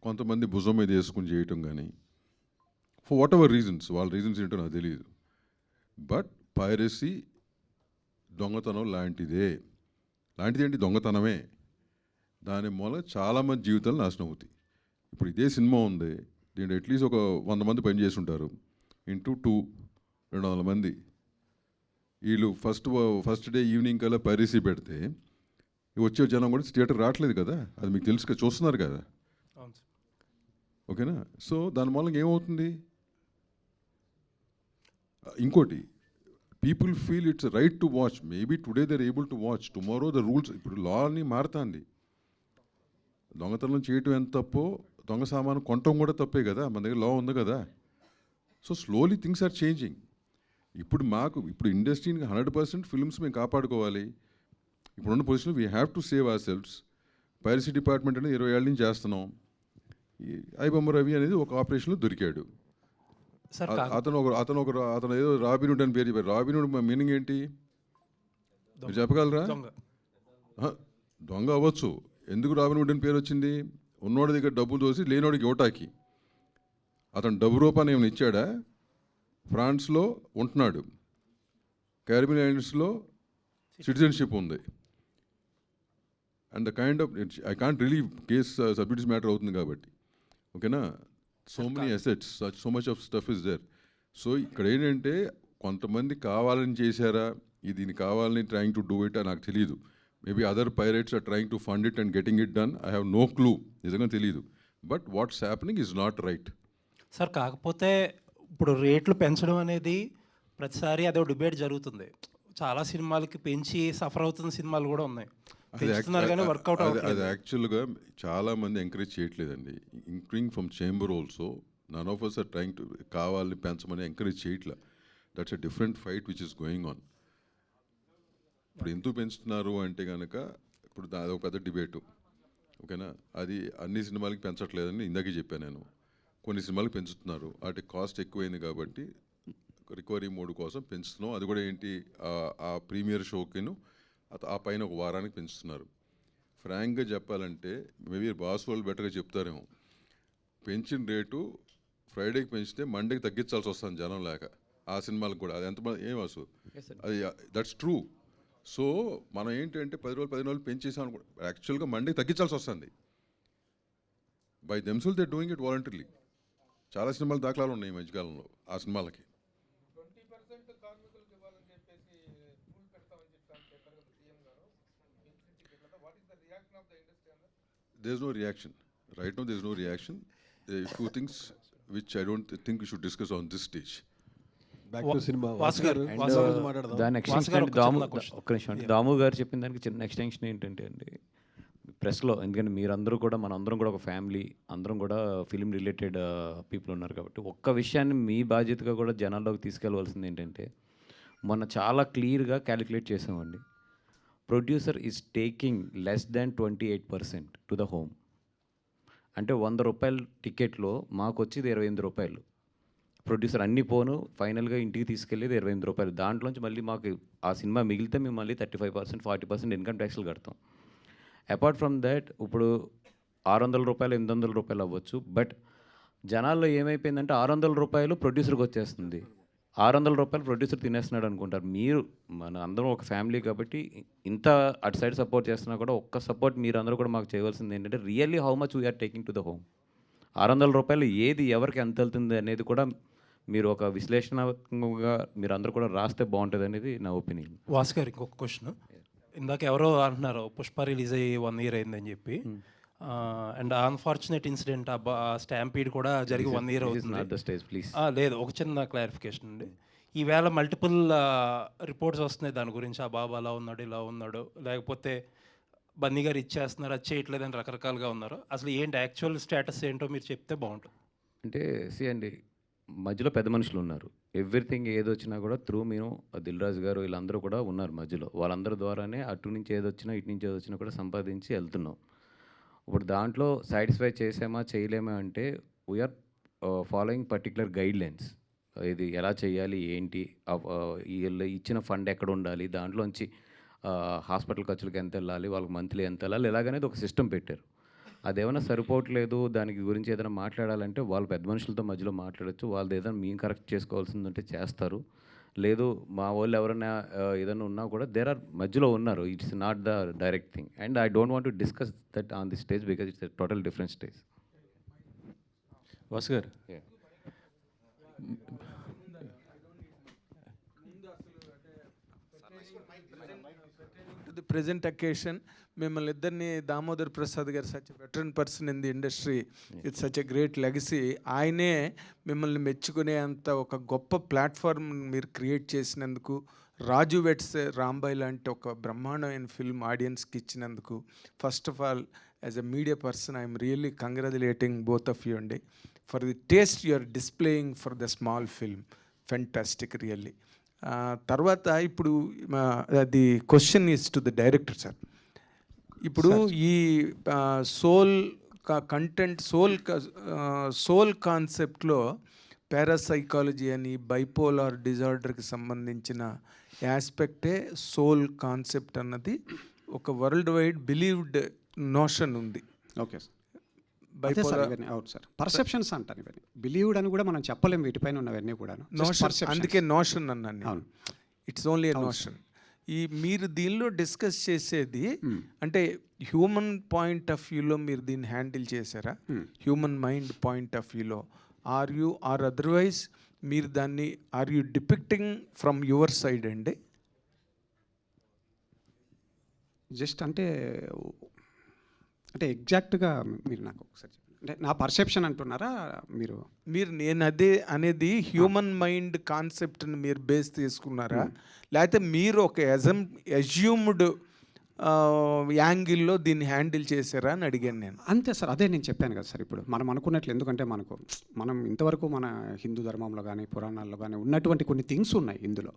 కొంతమంది భుజం మీద వేసుకుని చేయటం కానీ, ఫర్ వాట్ ఎవర్ రీజన్స్, వాళ్ళ రీజన్స్ ఏంటో నాకు తెలియదు. బట్ పైరసీ దొంగతనం లాంటిదే. లాంటిదేంటి? దొంగతనమే. దాని మూల చాలామంది జీవితాలు నాశనం అవుతాయి. ఇప్పుడు ఇదే సినిమా ఉంది, దీంట్లో అట్లీస్ట్ ఒక 100 మంది పనిచేసి ఉంటారు, ఇంటూ 200 మంది. వీళ్ళు ఫస్ట్ డే ఈవినింగ్ కల్లా పైరసీ పెడితే వచ్చే జనం కూడా థియేటర్ రావట్లేదు కదా, అది మీకు తెలుసు కదా, చూస్తున్నారు కదా, ఓకేనా? సో దాని మూలంగా ఏమవుతుంది? ఇంకోటి, people feel it's right to watch. Maybe today they're able to watch, tomorrow the rules, ఇప్పుడు లా అని మారుతుంది. దొంగతనం చేయటం ఎంత తప్పో దొంగ సామాను కొనటం కూడా తప్పే కదా, మన దగ్గర లా ఉంది కదా. So slowly things are changing. ఇప్పుడు ఇండస్ట్రీని 100% ఫిల్మ్స్ మేము కాపాడుకోవాలి. ఇప్పుడున్న position we have to save ourselves. Piracy department అనేది 20 ఏళ్ళ నుంచి చేస్తున్నాం. ఈ ఐబొమ్మ రవి అనేది ఒక ఆపరేషన్లో దొరికాడు. అతను ఏదో రాబిన్హుడ్ అని పేరు చెప్పారు. రాబిన్హుడ్ మీనింగ్ ఏంటి మీరు చెప్పగలరా? దొంగ అవ్వచ్చు. ఎందుకు రాబిన్హుడ్ అని పేరు వచ్చింది? ఉన్నోడి దగ్గర డబ్బులు తోసి లేనోడికి ఇవ్వటానికి. అతను డబ్బు రూపాన్ని ఏమైనా ఇచ్చాడా? ఫ్రాన్స్లో ఉంటున్నాడు, క్యారిబియన్ ఐలాండ్స్లో సిటిజన్షిప్ ఉంది. And the kind of I can't relieve case subjects matter అవుతుంది కాబట్టి, ఓకేనా. So many assets, so much of stuff is there. So ఇక్కడ ఏంటంటే కొంతమంది కావాలని చేశారా, దీన్ని కావాలని ట్రయింగ్ టు డూ ఇట్ అని నాకు తెలియదు. Maybe other pirates are trying to fund it and getting it done. I have no clue, నిజంగా తెలియదు. But what's happening is not right. Sir కాకపోతే ఇప్పుడు రేట్లు పెంచడం అనేది ప్రతిసారి అదో డిబేట్ జరుగుతుంది. చాలా సినిమాలకి పెంచి సఫర్ అవుతున్న సినిమాలు కూడా ఉన్నాయి. పెంచుతున్నారు కానీ వర్కౌట్ అవుతుంది. అది యాక్చువల్గా చాలామంది ఎంకరేజ్ చేయట్లేదండి. Including from chamber also. None of us are trying to కావాలని పెంచమని ఎంకరేజ్ చేయట్లా. That's a different fight which is going on. ఇప్పుడు ఎందుకు పెంచుతున్నారు అంటే కనుక ఇప్పుడు అదొక పెద్ద డిబేటు, ఓకేనా. అది అన్ని సినిమాలకి పెంచట్లేదని ఇందాకే చెప్పాను నేను. కొన్ని సినిమాలకు పెంచుతున్నారు, వాటి కాస్ట్ ఎక్కువైంది కాబట్టి రికవరీ మోడ్ కోసం పెంచుతున్నాం. అది కూడా ఏంటి, ఆ ప్రీమియర్ షోకిను ఆ పైన ఒక వారానికి పెంచుతున్నారు. ఫ్రాంక్గా చెప్పాలంటే మేబీ బాస్ వాళ్ళు బెటర్గా చెప్తారేమో. పెంచిన రేటు ఫ్రైడేకి పెంచితే మండేకి తగ్గించాల్సి వస్తుంది జనం లేక. ఆ సినిమాలకు కూడా అది ఎంతమంది ఏం అసలు అది దట్స్ ట్రూ. సో మనం ఏంటంటే 10 రోజులు 15 రోజులు పెంచేసాం అనుకో, యాక్చువల్గా మండేకి తగ్గించాల్సి వస్తుంది. By themself they doing it voluntarily. చాలా సినిమాలు దాఖలాలు ఉన్నాయి ఈ మధ్యకాలంలో ఆ సినిమాలకి. There's no reaction. Right now there's no reaction. There are few things which I don't think we should discuss on this stage. Back to cinema. దాని extension ఒక్క నిమిషం అండి. దాము గారు చెప్పిన దానికి చిన్న ఎక్స్టెన్షన్ ఏంటంటే అండి, ప్రెస్లో, ఎందుకంటే మీరందరూ కూడా మనందరం కూడా ఒక ఫ్యామిలీ, అందరం కూడా ఫిలిం రిలేటెడ్ పీపుల్ ఉన్నారు కాబట్టి ఒక్క విషయాన్ని మీ బాధ్యతగా కూడా జనాల్లోకి తీసుకెళ్ళవలసింది ఏంటంటే, మొన్న చాలా క్లియర్గా క్యాలిక్యులేట్ చేసామండి. Producer is taking less than 28% to the home. అంటే 100 రూపాయల టికెట్లో మాకు వచ్చేది 28 రూపాయలు. ప్రొడ్యూసర్ అన్ని పోను ఫైనల్గా ఇంటికి తీసుకెళ్ళేది 28 రూపాయలు. దాంట్లోంచి మళ్ళీ మాకు ఆ సినిమా మిగిలితే మేము మళ్ళీ 35% 40% ఇన్కమ్ ట్యాక్స్లు కడతాం. అపార్ట్ ఫ్రమ్ దాట్ ఇప్పుడు 600 రూపాయలు 800 రూపాయలు అవ్వచ్చు. బట్ జనాల్లో ఏమైపోయిందంటే 600 రూపాయలు ప్రొడ్యూసర్కి వచ్చేస్తుంది, 600 రూపాయలు ప్రొడ్యూసర్ తినేస్తున్నాడు అనుకుంటారు. మీరు మన అందరం ఒక ఫ్యామిలీ కాబట్టి ఇంత అటు సైడ్ సపోర్ట్ చేస్తున్నా కూడా ఒక్క సపోర్ట్ మీరు అందరూ కూడా మాకు చేయవలసింది ఏంటంటే, really how much we're taking to the home. 600 రూపాయలు ఏది ఎవరికి ఎంత వెళ్తుంది అనేది కూడా మీరు ఒక విశ్లేషణాత్మకంగా మీరు అందరూ కూడా రాస్తే బాగుంటుంది అనేది నా ఒపీనియన్. వాసు గారు ఇంకొక క్వశ్చన్. ఇందాక ఎవరో అంటున్నారు పుష్ప రిలీజ్ అయ్యి 1 year అయిందని చెప్పి. అండ్ అన్ఫార్చునేట్ ఇన్సిడెంట్ స్టాంపీడ్ కూడా జరిగి 1 year అవుతుంది. లేదు, ఒక చిన్న క్లారిఫికేషన్ అండి. ఈవేళ మల్టిపుల్ రిపోర్ట్స్ వస్తున్నాయి దాని గురించి. ఆ బాబు అలా ఉన్నాడు, ఇలా ఉన్నాడు, లేకపోతే బన్నీ గారు ఇచ్చేస్తున్నారు, అది చేయట్లేదని రకరకాలుగా ఉన్నారు. అసలు ఏంటి యాక్చువల్ స్టేటస్ ఏంటో మీరు చెప్తే బాగుంటుంది. అంటే అండి, మధ్యలో పెద్ద మనుషులు ఉన్నారు. ఎవ్రీథింగ్ ఏదొచ్చినా కూడా త్రూ మేము దిల్ రాజు గారు వీళ్ళందరూ కూడా ఉన్నారు మధ్యలో. వాళ్ళందరి ద్వారానే అటు నుంచి ఏదొచ్చినా ఇటు నుంచి ఏదొచ్చినా కూడా సంపాదించి వెళ్తున్నాం. ఇప్పుడు దాంట్లో సాటిస్ఫై చేసామా చేయలేమా అంటే we're following particular guidelines. ఇది ఎలా చేయాలి ఏంటి, వీళ్ళు ఇచ్చిన ఫండ్ ఎక్కడ ఉండాలి, దాంట్లోంచి హాస్పిటల్ ఖర్చులకు ఎంత వెళ్ళాలి, వాళ్ళకి మంత్లీ ఎంత వెళ్ళాలి, ఇలాగనేది ఒక సిస్టమ్ పెట్టారు. అదేమైనా సరిపోవట్లేదు, దానికి గురించి ఏదైనా మాట్లాడాలంటే వాళ్ళు పెద్ద మనుషులతో మధ్యలో మాట్లాడచ్చు. వాళ్ళది ఏదైనా మేము కరెక్ట్ చేసుకోవాల్సిందంటే చేస్తారు. లేదు మా వాళ్ళు ఎవరైనా ఏదైనా ఉన్నా కూడా దేర్ ఆర్ మధ్యలో ఉన్నారు. It's not the direct thing and I don't want to discuss that on the stage because it's total different stage. Vasu గారు, ది ప్రెజెంట్ అకేషన్. మిమ్మల్ని ఇద్దరిని దామోదర్ ప్రసాద్ గారు such veteran person in the industry, it's such a great legacy. ఆయనే మిమ్మల్ని మెచ్చుకునే అంత ఒక గొప్ప ప్లాట్ఫామ్ మీరు క్రియేట్ చేసినందుకు, రాజు వెడ్స్ రాంబాయ్ లాంటి ఒక బ్రహ్మాండమైన ఫిల్మ్ ఆడియన్స్కి ఇచ్చినందుకు, first of all as a media person I'm really congratulating both of you అండి for the taste you are displaying for the small film. Fantastic really. తర్వాత ఇప్పుడు the question is to the director sir. ఇప్పుడు ఈ soul content soul కాన్సెప్ట్లో parapsychology అని bipolar డిజార్డర్కి సంబంధించిన యాస్పెక్టే సోల్ కాన్సెప్ట్ అన్నది ఒక వరల్డ్ వైడ్ బిలీవ్డ్ నోషన్ ఉంది. Okay sir. అవును సార్, పర్సెప్షన్స్ అంటాను ఇవన్నీ. బిలీవ్డ్ అని కూడా మనం చెప్పలేము వీటిపైన ఉన్నవన్నీ కూడా. అందుకే నోషన్ అన్నాను నేను. It's only a notion. ఈ మీరు దీనిలో డిస్కస్ చేసేది అంటే హ్యూమన్ పాయింట్ ఆఫ్ వ్యూలో మీరు దీన్ని హ్యాండిల్ చేశారా? హ్యూమన్ మైండ్ పాయింట్ ఆఫ్ వ్యూలో ఆర్ అదర్వైజ్ మీరు దాన్ని are you depicting from your side అండి? జస్ట్ అంటే ఎగ్జాక్ట్గా మీరు నాకు ఒకసారి అంటే నా పర్సెప్షన్ అంటున్నారా మీరు? నేను అదే అనేది హ్యూమన్ మైండ్ కాన్సెప్ట్ని మీరు బేస్ తీసుకున్నారా, లేకపోతే మీరు ఒక అజ్యూమ్డ్ యాంగిల్లో దీన్ని హ్యాండిల్ చేశారా అని అడిగాను నేను. అంతే సార్, అదే నేను చెప్పాను కదా సార్. ఇప్పుడు మనం అనుకున్నట్లు, ఎందుకంటే మనం ఇంతవరకు మన హిందూ ధర్మంలో కానీ పురాణాల్లో కానీ ఉన్నటువంటి కొన్ని థింగ్స్ ఉన్నాయి ఇందులో.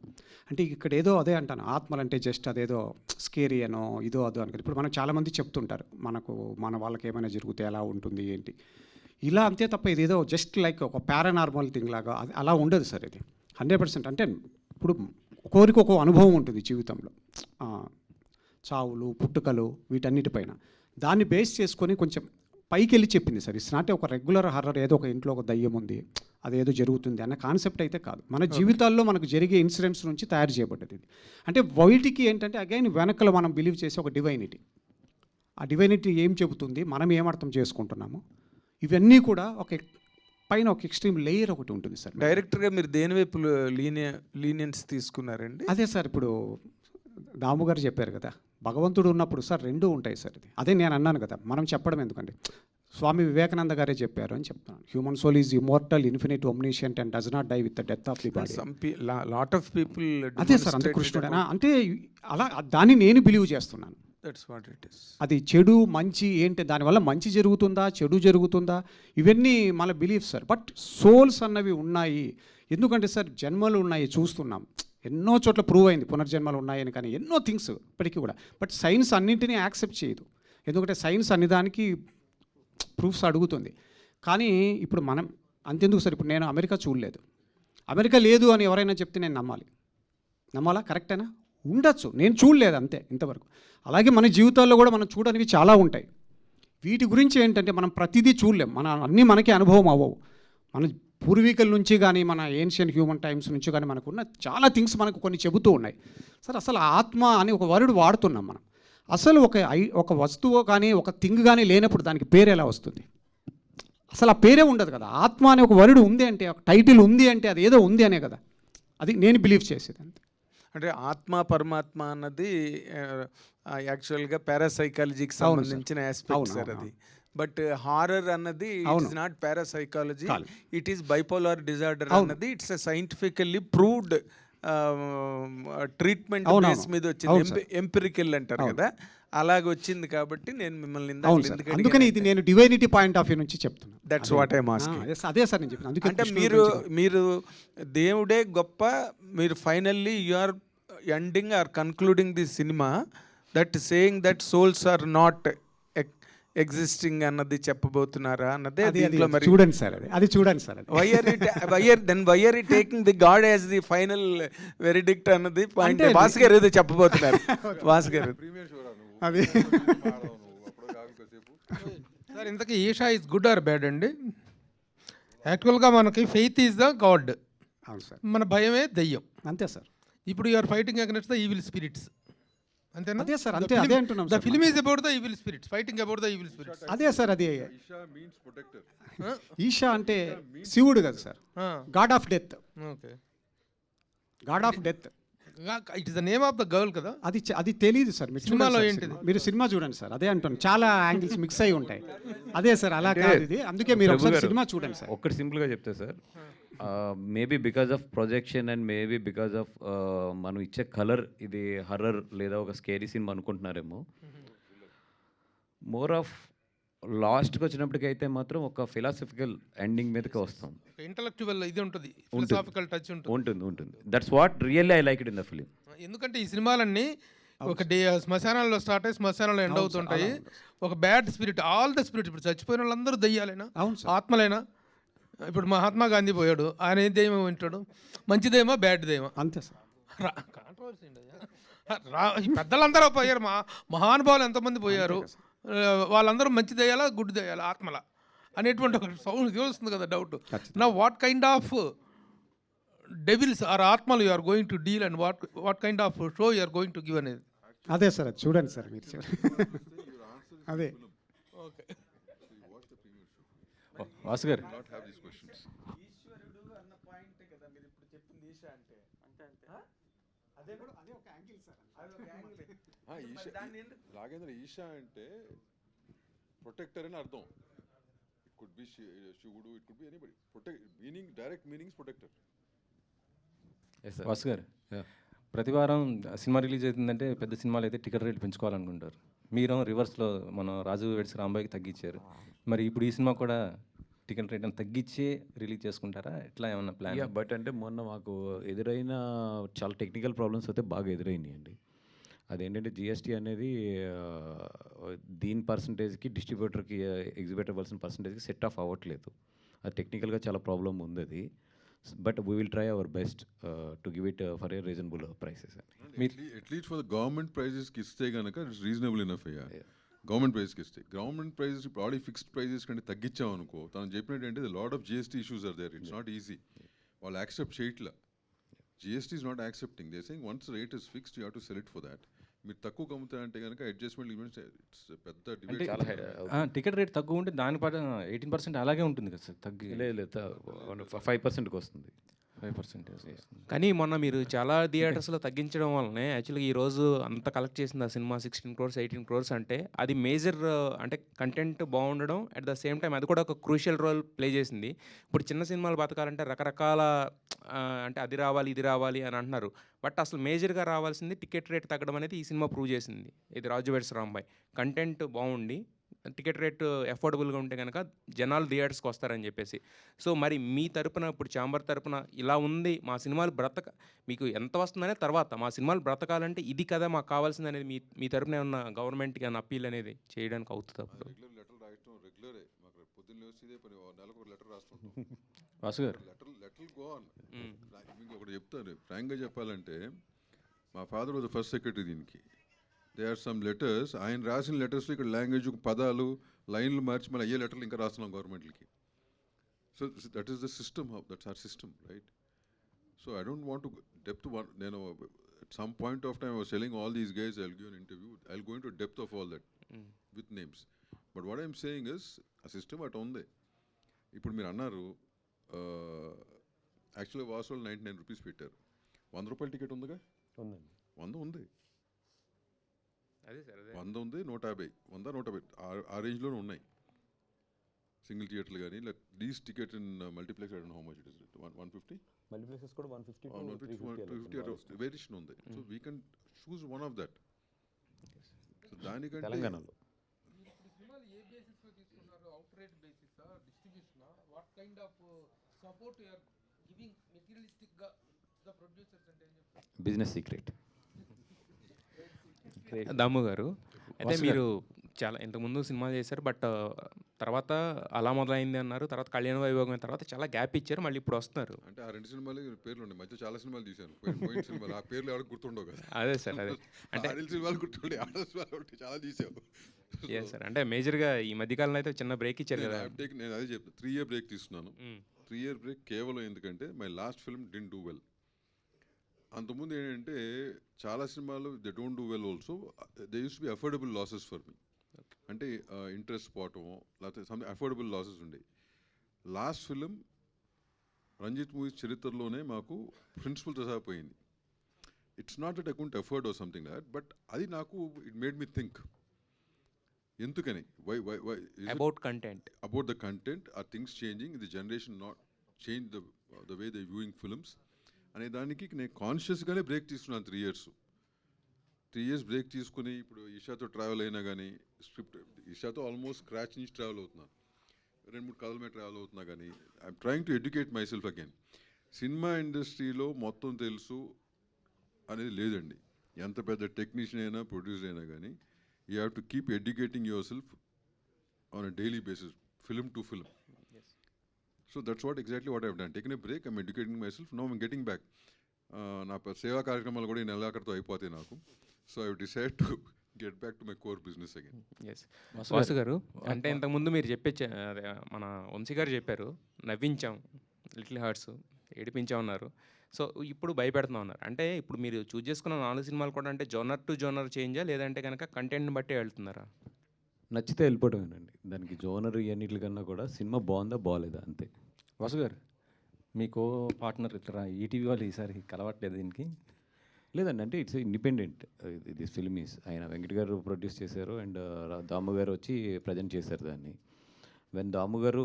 అంటే ఇక్కడ ఏదో అదే అంటాను, ఆత్మలంటే జస్ట్ అదేదో స్కేరీ అనో ఇదో అదో అని. ఇప్పుడు మనం చాలామంది చెప్తుంటారు మన వాళ్ళకి ఏమైనా జరిగితే ఎలా ఉంటుంది ఏంటి ఇలా, అంతే తప్ప ఇదేదో జస్ట్ లైక్ ఒక పారానార్మల్ థింగ్ లాగా అలా ఉండదు సార్. ఇది 100%. అంటే ఇప్పుడు ఒక్కొరికి ఒక్కో అనుభవం ఉంటుంది జీవితంలో, చావులు పుట్టుకలు వీటన్నిటిపైన. దాన్ని బేస్ చేసుకొని కొంచెం పైకి వెళ్ళి చెప్పింది సార్. ఇట్స్ నాట్ ఒక రెగ్యులర్ హర్రర్, ఏదో ఒక ఇంట్లో ఒక దయ్యం ఉంది అదేదో జరుగుతుంది అన్న కాన్సెప్ట్ అయితే కాదు. మన జీవితాల్లో మనకు జరిగే ఇన్సిడెంట్స్ నుంచి తయారు చేయబడ్డది ఇది. అంటే వీటికి ఏంటంటే అగైన్ వెనకలు మనం బిలీవ్ చేసే ఒక డివైనిటీ. ఆ డివైనిటీ ఏం చెబుతుంది, మనం ఏం అర్థం చేసుకుంటున్నాము, ఇవన్నీ కూడా పైన ఒక ఎక్స్ట్రీమ్ లేయర్ ఒకటి ఉంటుంది సార్. డైరెక్టర్గా మీరు దేని వైపు లీనియన్స్ తీసుకున్నారండి? అదే సార్, ఇప్పుడు దాము గారు చెప్పారు కదా, భగవంతుడు ఉన్నప్పుడు సార్ రెండూ ఉంటాయి సార్. ఇది అదే నేను అన్నాను కదా, మనం చెప్పడం ఎందుకంటే స్వామి వివేకానంద గారే చెప్పారు అని చెప్తున్నాను. Human soul is immortal, infinite, omniscient and does not die with the death of the body. Lot of people అదే సార్, అంతే కృష్ణుడేనా అంటే అలా దాన్ని నేను బిలీవ్ చేస్తున్నాను. That's what it is. అది చెడు మంచి ఏంటి, దానివల్ల మంచి జరుగుతుందా చెడు జరుగుతుందా ఇవన్నీ మన బిలీఫ్ సార్. బట్ సోల్స్ అన్నవి ఉన్నాయి. ఎందుకంటే సార్ జన్మలు ఉన్నాయి చూస్తున్నాం, ఎన్నో చోట్ల ప్రూవ్ అయింది పునర్జన్మలు ఉన్నాయని, కానీ ఎన్నో థింగ్స్ ఇప్పటికీ కూడా. బట్ సైన్స్ అన్నింటినీ యాక్సెప్ట్ చేయదు, ఎందుకంటే సైన్స్ అన్ని దానికి ప్రూఫ్స్ అడుగుతుంది. కానీ ఇప్పుడు మనం అంతెందుకు సార్, ఇప్పుడు నేను అమెరికా చూడలేదు, అమెరికా లేదు అని ఎవరైనా చెప్తే నేను నమ్మాలా? కరెక్టేనా? ఉండొచ్చు, నేను చూడలేదు అంతే ఇంతవరకు. అలాగే మన జీవితాల్లో కూడా మనం చూడనివి చాలా ఉంటాయి. వీటి గురించి ఏంటంటే మనం ప్రతిదీ చూడలేం, అన్నీ మనకి అనుభవం అవ్వవు. మన పూర్వీకుల నుంచి కానీ మన ఏన్షియన్ హ్యూమన్ టైమ్స్ నుంచి కానీ మనకున్న చాలా థింగ్స్ మనకు కొన్ని చెబుతూ ఉన్నాయి సార్. అసలు ఆత్మ అని ఒక వర్డ్ వాడుతున్నాం మనం. అసలు ఒక వస్తువు కానీ ఒక థింగ్ కానీ లేనప్పుడు దానికి పేరు ఎలా వస్తుంది? అసలు ఆ పేరే ఉండదు కదా. ఆత్మ అనే ఒక వర్డ్ ఉంది అంటే, ఒక టైటిల్ ఉంది అంటే అది ఏదో ఉంది అనే కదా. అది నేను బిలీవ్ చేసేది అంతే. అంటే ఆత్మ పరమాత్మ అన్నది యాక్చువల్గా పారాసైకాలజీకి సంబంధించిన ఆస్పెక్ట్ సార్ అది. బట్ హారర్ అన్నది it is not parapsychology, it is bipolar disorder అన్నది it's scientifically proved treatment base మీద వచ్చింది, ఎంపిరికల్ అంటారు కదా, అలాగ వచ్చింది. కాబట్టి నేను మిమ్మల్ని అందుకని ఇది నేను డివైనిటీ పాయింట్ ఆఫ్ వ్యూ నుంచి చెప్తున్నాను. That's what I am asking. అదే సార్ నేను చెప్పాను. అంటే మీరు దేవుడే గొప్ప, మీరు finally you are ending or concluding the cinema that saying that souls are not existing అన్నది చెప్పబోతున్నారా అన్నదే దీంట్లో. మరి చూడండి సార్, అది చూడండి sir. Why are you taking the god as the final verdict అన్నది పాయింట్. భాస్కర్ ఏదో చెప్పబోతున్నారు. భాస్కర్ అది సార్, ఇంతకీ Isha is good or bad అండి? యాక్చువల్గా మనకి ఫెయిత్ ఈజ్ ద గాడ్, మన భయమే దెయ్యం. అంతే సార్. ఇప్పుడు you are fighting against the evil spirits, అంతేనా? అదే సార్, అంతే అదే అంటున్నాం. The film is about the evil spirits, fighting about the evil spirits. అదే సార్, అదే ఈషా అంటే శివుడు కదా sir, god of death. Okay, god of death. It is the name of the girl కదా. అది తెలియదు సార్. మీరు సినిమాలో చూడండి ఏంటిది? సార్, మీరు సినిమా చూడండి సార్. అదే అంటున్నాను, చాలా యాంగిల్స్ మిక్స్ అయి ఉంటాయి. అదే సార్, అలా కాదు ఇది. అందుకే మీరు ఒకసారి సినిమా చూడండి సార్. ఒక్కటి సింపుల్గా చెప్తే sir, maybe because of projection and maybe because of మనం ఇచ్చే కలర్ ఇది హర్రర్ లేదా ఒక స్కేరీ సినిమా అనుకుంటున్నారేమో. మోర్ ఆఫ్ లాస్ట్కి వచ్చినప్పటికైతే మాత్రం ఒక ఫిలాసఫికల్ ఎండింగ్ మీదకి వస్తాం. ఇంటలెక్చువల్ ఇది ఉంటుంది, ఫిలాసాఫికల్ టచ్ ఉంటుంది. That's what really I like it in the film. ఎందుకంటే ఈ సినిమాలన్నీ ఒక శ్మశానాల్లో స్టార్ట్ అయ్యి శ్మశానంలో ఎండ్ అవుతుంటాయి. ఒక bad spirit, all the spirit, ఇప్పుడు చచ్చిపోయిన వాళ్ళందరూ దయ్యాలైనా ఆత్మలైనా. ఇప్పుడు మహాత్మా గాంధీ పోయాడు, ఆయన ఏ దెయ్యం వింటాడు? మంచిదేమో బ్యాడ్దేమో, అంతే సార్. కాంట్రవర్సీ పెద్దలందరూ పోయారు, మహానుభావులు ఎంతమంది పోయారు, వాళ్ళందరూ మంచి దయ్యాలా గుడ్ దయ్యాలా ఆత్మల అనేటువంటి ఒక సౌండ్ వస్తుంది కదా, డౌట్. నా what kind of devils are ఆత్మలు you are going to deal and what kind of show you are going to give అనేది. అదే సార్, అది చూడండి సార్ మీరు. అదే ఓకే. వాసు గారు, రాఘేంద్ర ఈషా అంటే ప్రొటెక్టర్ అని అర్థం. ఇట్ కుడ్ బి శివుడు, it could be anybody. Meaning, direct meanings protector. Vasu గారు, ప్రతి వారం సినిమా రిలీజ్ అవుతుందంటే పెద్ద సినిమాలు అయితే టికెట్ రేట్ పెంచుకోవాలనుకుంటారు. మీరు రివర్స్లో మన రాజు వెడ్స్ రాంబాయికి తగ్గించారు. మరి ఇప్పుడు ఈ సినిమా కూడా టికెట్ రేట్ తగ్గించి రిలీజ్ చేసుకుంటారా? ఎట్లా ఏమన్నా ప్లాన్? బట్ అంటే మొన్న మాకు ఎదురైన చాలా టెక్నికల్ ప్రాబ్లమ్స్ అయితే బాగా ఎదురైనాయి అండి. అదేంటంటే జిఎస్టీ అనేది దీని పర్సంటేజ్కి డిస్ట్రిబ్యూటర్కి ఎగ్జిబ్యూటర్ ఇవ్వాల్సిన పర్సంటేజ్కి సెట్ ఆఫ్ అవ్వట్లేదు. అది టెక్నికల్గా చాలా ప్రాబ్లం ఉంది అది. But we will try our best to give it for a reasonable prices. At least for the government ప్రైజెస్కి ఇస్తే కనుక ఇట్స్ రీజనబుల్ ఇనఫ్ అయ్యా. గవర్నమెంట్ ప్రైస్కి ఇస్తే, గవర్నమెంట్ ప్రైజెస్ ఇప్పుడు ఆల్రెడీ ఫిక్స్డ్ ప్రైజెస్ కంటే తగ్గించాం అనుకో, తను చెప్పినట్టు ఏంటి lot of GST issues are there. It's not easy. వాళ్ళు యాక్సెప్ట్ చేయట్లా. GST is not accepting. They saying once rate is fixed you have to sell it for that. మీరు తక్కువ కమ్ముతారంటే కనుక అడ్జస్ట్మెంట్ ఇట్స్ పెద్ద డిబేట్. టికెట్ రేట్ తక్కువ ఉంటే దాని పాటు 18% అలాగే ఉంటుంది కదా సార్? తగ్గి లేదు 5%కి వస్తుంది. 5%. కానీ మొన్న మీరు చాలా థియేటర్స్లో తగ్గించడం వల్లనే యాక్చువల్గా ఈరోజు అంత కలెక్ట్ చేసింది ఆ సినిమా 16 crores 18 crores అంటే అది మేజర్, అంటే కంటెంట్ బాగుండడం అట్ ద సేమ్ టైం అది కూడా ఒక క్రూషియల్ రోల్ ప్లే చేసింది. ఇప్పుడు చిన్న సినిమాలు బతకాలంటే రకరకాల అంటే అది రావాలి ఇది రావాలి అని అంటున్నారు. బట్ అసలు మేజర్గా రావాల్సింది టికెట్ రేట్ తగ్గడం అనేది ఈ సినిమా ప్రూవ్ చేసింది. ఇది రాజు వెడ్స్ రాంబాయ్ కంటెంట్ బాగుండి టికెట్ రేట్ అఫోర్డబుల్గా ఉంటే కనుక జనాలు థియేటర్స్కి వస్తారని చెప్పేసి. సో మరి మీ తరపున ఇప్పుడు ఛాంబర్ తరపున ఇలా ఉంది, మా సినిమాలు మీకు ఎంత వస్తుందనే తర్వాత మా సినిమాలు బ్రతకాలంటే ఇది కదా మాకు కావాల్సింది అనేది మీ తరపున ఏమన్నా గవర్నమెంట్కి ఏమన్నా అప్పీల్ అనేది చేయడానికి అవుతుంది? అప్పుడు లెటర్ రాయటం రెగ్యులరే. మాకు పొద్దున్న ఇదే పని, నెలకు ఒక లెటర్ రాస్తుంటాం. వాసు గారు, లెటర్ గో ఆన్. మీకు ఒకటి చెప్తాను, ఫ్రాంక్గా చెప్పాలంటే మా ఫాదర్ వాజ్ ఫస్ట్ సెక్రటరీ దీనికి. దే ఆర్ సమ్ లెటర్స్, ఆయన రాసిన లెటర్స్లో ఇక్కడ లాంగ్వేజ్ పదాలు లైన్లు మార్చి మళ్ళీ అయ్యే లెటర్లు ఇంకా రాస్తున్నాం గవర్నమెంట్లకి. So that is the system, that's our system, right? So I don't want to depth. నేను at some point of time I was telling all these guys I'll give an interview, I'll go into depth of all that with names. But what I'm saying is a system at ఉంది. ఇప్పుడు మీరు అన్నారు యాక్చువల్గా వాసులు 99 rupees పెట్టారు. 100 రూపాయల ticket ఉందిగా? 100 ఉంది, 100 ఉంది, 150, 100, 150 ఆ రేంజ్లోనే ఉన్నాయి సింగిల్ థియేటర్లు. కానీ least ticket in multiplex I don't know how much it is. 150 multiplexes కూడా 150 వేరియేషన్ ఉంది. So we can choose one of that. So దానికంటే తెలంగాణలో బిజినెస్ సీక్రెట్. దాము గారు, అయితే మీరు చాలా ఇంతకుముందు సినిమాలు చేశారు, బట్ తర్వాత అలా మొదలైంది అన్నారు, తర్వాత కళ్యాణ వైభోగం తర్వాత చాలా గ్యాప్ ఇచ్చారు, మళ్ళీ ఇప్పుడు వస్తున్నారు. అంటే ఆ 2 సినిమాలు పేర్లు ఉన్నాయి, మధ్య చాలా సినిమాలు తీశాను. పోయిన సినిమాలు ఆ పేర్లు ఎవరికి గుర్తుండవు కదా. అదే సార్, అదే అంటే సినిమాలు గుర్తుండే, ఆడ సినిమాలు చాలా తీసావు. సార్ అంటే మేజర్గా ఈ మధ్యకాలంలో అయితే చిన్న బ్రేక్ ఇచ్చారు కదా. నేను అదే చెప్తాను, 3 year బ్రేక్ తీసుకున్నాను. 3 year బ్రేక్ కేవలం ఎందుకంటే my last film didn't do well. అంతకుముందు ఏంటంటే చాలా సినిమాలు they don't do well also. They use to be affordable losses for me. అంటే ఇంట్రెస్ట్ పోవటము లేకపోతే సమ్ అఫోర్డబుల్ లాసెస్ ఉండేవి. లాస్ట్ ఫిలిం రంజిత్ మూవీస్ చరిత్రలోనే మాకు ప్రిన్సిపల్తో సహా పోయింది. It's not that I couldn't afford or something that, but అది నాకు ఇట్ మేడ్ మీ థింక్. ఎందుకని why about content, about the content, or things changing, the generation not change the way they viewing films అనే దానికి నేను కాన్షియస్గానే break తీసుకున్నాను. 3 years break తీసుకుని ఇప్పుడు ఈషాతో travel అయినా కానీ, స్క్రిప్ట్ ఈషాతో ఆల్మోస్ట్ స్క్రాచ్ నుంచి ట్రావెల్ అవుతున్నాను, 2-3 కథల మీద ట్రావెల్ అవుతున్నా కానీ I'm trying to educate my self again. Cinema ఇండస్ట్రీలో మొత్తం తెలుసు అనేది లేదండి. ఎంత పెద్ద టెక్నీషియన్ అయినా ప్రొడ్యూసర్ అయినా కానీ you have to keep educating yourself on a daily basis, film to film. So that's what exactly what I have done. Taken a break, I'm educating myself, now I'm getting back. నా సేవా కార్యక్రమాలు కూడా ఈ నెలాఖరుతో అయిపోతాయి నాకు. So I decide to get back to my core business again. S Vasu garu, అంటే ఇంతకుముందు మీరు మన వంశీ గారు చెప్పారు, నవ్వించాం, లిటిల్ హార్ట్స్ ఏడిపించాం అన్నారు. సో ఇప్పుడు భయపెడుతున్నాం అన్నారు. అంటే ఇప్పుడు మీరు చూస్ చేసుకున్న 4 సినిమాలు కూడా అంటే జోనర్ టు జోనర్ చేంజా, లేదంటే కనుక కంటెంట్ని బట్టే వెళ్తున్నారా? నచ్చితే వెళ్ళిపోవటమేనండి. దానికి జోనర్ ఇవన్నిటికన్నా కూడా సినిమా బాగుందా బాగాలేదా అంతే. వాసు గారు, మీకు పార్ట్నర్ ఇట్లా ఈటీవీ వాళ్ళు ఈసారి కలవట్లేదు దీనికి? లేదండి, అంటే it's independent this film is. ఆయన వెంకట్ గారు ప్రొడ్యూస్ చేశారు అండ్ దాము గారు వచ్చి ప్రజెంట్ చేశారు దాన్ని. వెన్ దాము గారు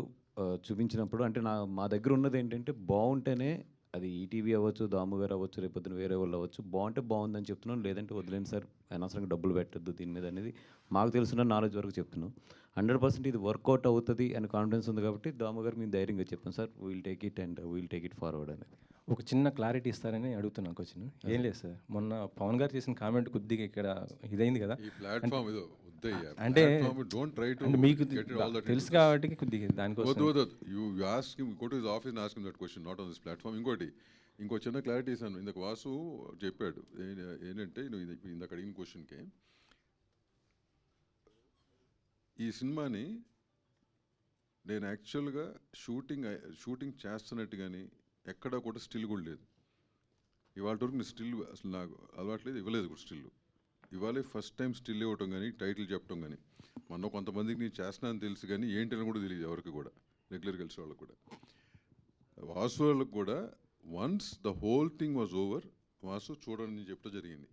చూపించినప్పుడు అంటే మా దగ్గర ఉన్నది ఏంటంటే బాగుంటేనే, అది ఈటీవీ అవ్వచ్చు, దాము గారు అవ్వచ్చు, రేపొద్దున వేరే వాళ్ళు అవ్వచ్చు, బాగుంటే బాగుందని చెప్తున్నాను, లేదంటే వదిలేండి సార్, అనవసరంగా డబ్బులు పెట్టద్దు దీని మీద అనేది మాకు తెలుసున్న నాలెడ్జ్ వరకు చెప్తున్నాం. 100% ఇది వర్కౌట్ అవుతుంది అని కాన్ఫిడెన్స్ ఉంది కాబట్టి దాము గారు మేము ధైర్యంగా చెప్పాం, sir we'll take it and we'll take it forward అనేది. ఒక చిన్న క్లారిటీ ఇస్తారని అడుగుతున్నాను క్వశ్చన్. ఏం లేదు సార్, మొన్న పవన్ గారు చేసిన కామెంట్ కొద్దిగా ఇక్కడ ఇదైంది కదా, అంటే మీకు తెలుసు కాబట్టి కొద్దిగా దానికోసం. ఇంకో చిన్న క్లారిటీ ఇస్తాను. ఇందాక వాసు చెప్పాడు ఏంటంటే, నువ్వు ఇందాక అడిగిన క్వశ్చన్కి, ఈ సినిమాని నేను యాక్చువల్గా షూటింగ్ చేస్తున్నట్టు కానీ ఎక్కడా కూడా స్టిల్ కూడా లేదు. ఇవాళ వరకు నేను స్టిల్ అసలు నాకు అలవాట్లేదు, ఇవ్వలేదు కూడా స్టిల్. ఇవాళే ఫస్ట్ టైం స్టిల్ ఇవ్వటం కానీ టైటిల్ చెప్పడం కానీ. మొన్న కొంతమందికి నేను చేస్తున్నాను తెలుసు కానీ ఏంటని కూడా తెలియదు ఎవరికి కూడా, రెగ్యులర్ కలిసి వాళ్ళకి కూడా. వాసు వాళ్ళకి కూడా once the whole thing was over, Vasu చూడని చెప్పడం జరిగింది.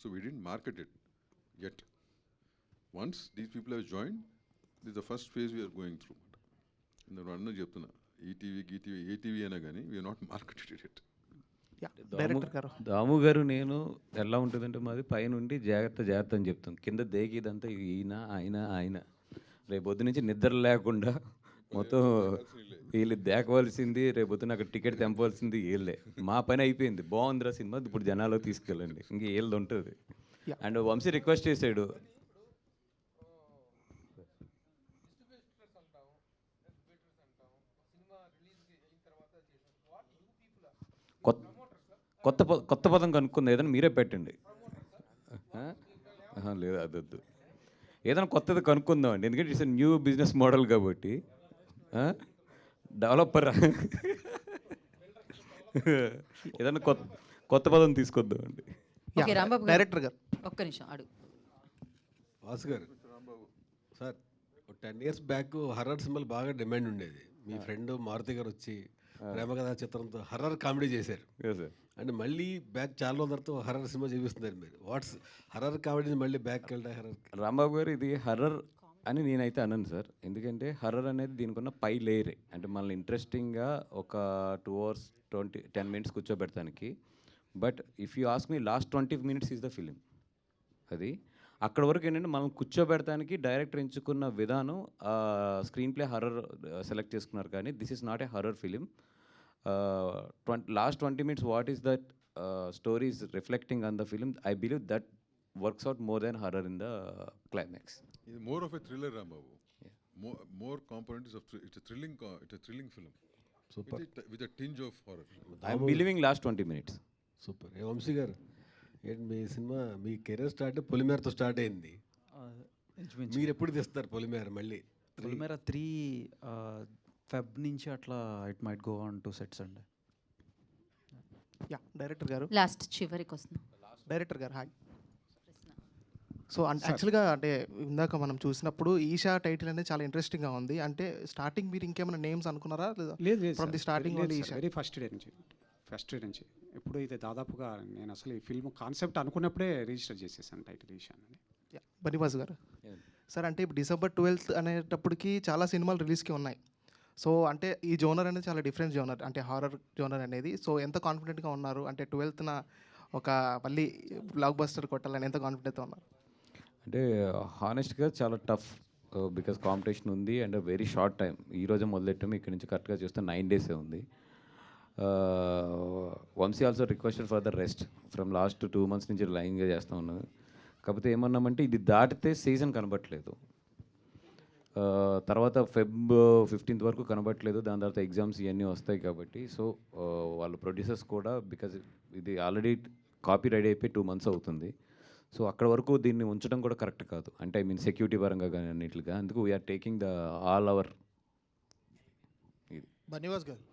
So we didn't market it yet. Once these people have joined, this the first phase we're going through. నేను అన్న చెప్తున్నా, ఈటీవీ ఏటీవీ అయినా కానీ we're not marketed it. Damu garu నేను ఎలా ఉంటుందంటే మాది పైనుండి జాగ్రత్త అని చెప్తాం, కింద దేగిదంతా ఆయన రేపొద్దు నుంచి నిద్ర లేకుండా మొత్తం వీళ్ళు దేకవలసింది, రేపొద్దున అక్కడ టికెట్ తెంపవలసింది వీళ్ళే. మా పని అయిపోయింది, బాగుందిరా సినిమా, ఇప్పుడు జనాల్లో తీసుకెళ్ళండి, ఇంక వీళ్ళది ఉంటుంది. అండ్ వంశీ రిక్వెస్ట్ చేశాడు, కొత్త పదం కనుక్కుంది, ఏదైనా మీరే పెట్టండి. లేదు అదొద్దు, ఏదైనా కొత్తది కనుక్కుందామండి, ఎందుకంటే ఇట్స్ న్యూ బిజినెస్ మోడల్ కాబట్టి. డెవలపర్ ఏదైనా కొత్త పదం తీసుకొద్దామండి. డైరెక్టర్ గారు ఒక్క నిమిషం అడుగు. వాసు గారు, సార్ 10 years బ్యాక్ హర్రర్ సినిమాలు బాగా డిమాండ్ ఉండేది. మీ ఫ్రెండ్ మారుతి గారు వచ్చి ప్రేమకథా చిత్రంతో హర్రర్ కామెడీ చేశారు. అంటే మళ్ళీ బ్యాక్ చాలా రోజుల తర్వాత హర్రర్ సినిమా చూపిస్తున్నారు మీరు. వాట్స్ హర్రర్ కామెడీ మళ్ళీ బ్యాక్ వెళ్ళా? హర్రర్ రాంబాబు గారు, ఇది హర్రర్ అని నేనైతే అనను సార్, ఎందుకంటే హర్రర్ అనేది దీనికి ఉన్న పై లేయరే. అంటే మనల్ని ఇంట్రెస్టింగ్గా ఒక 2 hours 10 minutes కూర్చోబెడతానికి. But if you ask me last 20 minutes is the film. అది అక్కడ వరకు ఏంటంటే మనం కూర్చోబెడతానికి డైరెక్టర్ ఎంచుకున్న విధానం, స్క్రీన్ ప్లే హర్రర్ సెలెక్ట్ చేసుకున్నారు, కానీ this is not a horror film. Last 20 minutes what is that story is reflecting on the film. I believe that works out more than horror in the climax. ఇది more of a thriller Rambabu. More components of it's a thrilling film with a tinge of horror. I am believing last 20 minutes. Super. Vamsi గారు, ఏంటి మీ సినిమా, మీ career start పొలిమేరతో start అయింది. మీరు ఎప్పుడు తీస్తారు పొలిమేర? మళ్ళీ పొలిమేర 3 Feb నుంచి అట్లా it might go on 2 sets అండి. డైరెక్టర్ గారు, లాస్ట్ చివరికి వస్తున్నాం. డైరెక్టర్ గారు హాయ్. సో యాక్చువల్గా అంటే ఇందాక మనం చూసినప్పుడు ఈషా టైటిల్ అనేది చాలా ఇంట్రెస్టింగ్గా ఉంది. అంటే స్టార్టింగ్ మీరు ఇంకేమైనా నేమ్స్ అనుకున్నారా? లేదు, from the starting very first day నుంచి ఫస్ట్ నుంచి. ఇప్పుడు ఇది దాదాపుగా నేను అసలు ఈ ఫిల్మ్ కాన్సెప్ట్ అనుకున్నప్పుడే రిజిస్టర్ చేసేసాను టైటిల్ ఇషాన్ అని. బనివాస్ గారు సార్, అంటే ఇప్పుడు December 12th అనేటప్పటికి చాలా సినిమాలు రిలీజ్కి ఉన్నాయి. సో అంటే ఈ జోనర్ అనేది చాలా డిఫరెంట్ జోనర్, అంటే హారర్ జోనర్ అనేది. సో ఎంత కాన్ఫిడెంట్గా ఉన్నారు అంటే 12th ఒక మళ్ళీ బ్లాక్ బస్టర్ కొట్టాలని ఎంత కాన్ఫిడెంట్గా ఉన్నారు? అంటే హానెస్ట్గా చాలా టఫ్, బికాస్ కాంపిటీషన్ ఉంది అండ్ వెరీ షార్ట్ టైం. ఈరోజే మొదలెట్టాము, ఇక్కడ నుంచి కరెక్ట్గా చూస్తే 9 days ఉంది. Vamsi also requested for the rest from last 2 months నుంచి లైన్గా చేస్తూ ఉన్నాను. కాకపోతే ఏమన్నామంటే ఇది దాటితే సీజన్ కనబట్టలేదు, తర్వాత Feb 15th వరకు కనబట్టలేదు, దాని తర్వాత ఎగ్జామ్స్ ఇవన్నీ వస్తాయి కాబట్టి. సో వాళ్ళ ప్రొడ్యూసర్స్ కూడా, బికాజ్ ఇది ఆల్రెడీ కాపీ రెడీ అయిపోయి 2 months అవుతుంది. సో అక్కడ వరకు దీన్ని ఉంచడం కూడా కరెక్ట్ కాదు, అంటే ఐ మీన్ సెక్యూరిటీ పరంగా కానీ అన్నిట్లుగా. అందుకు we're taking the all our. Banivas garu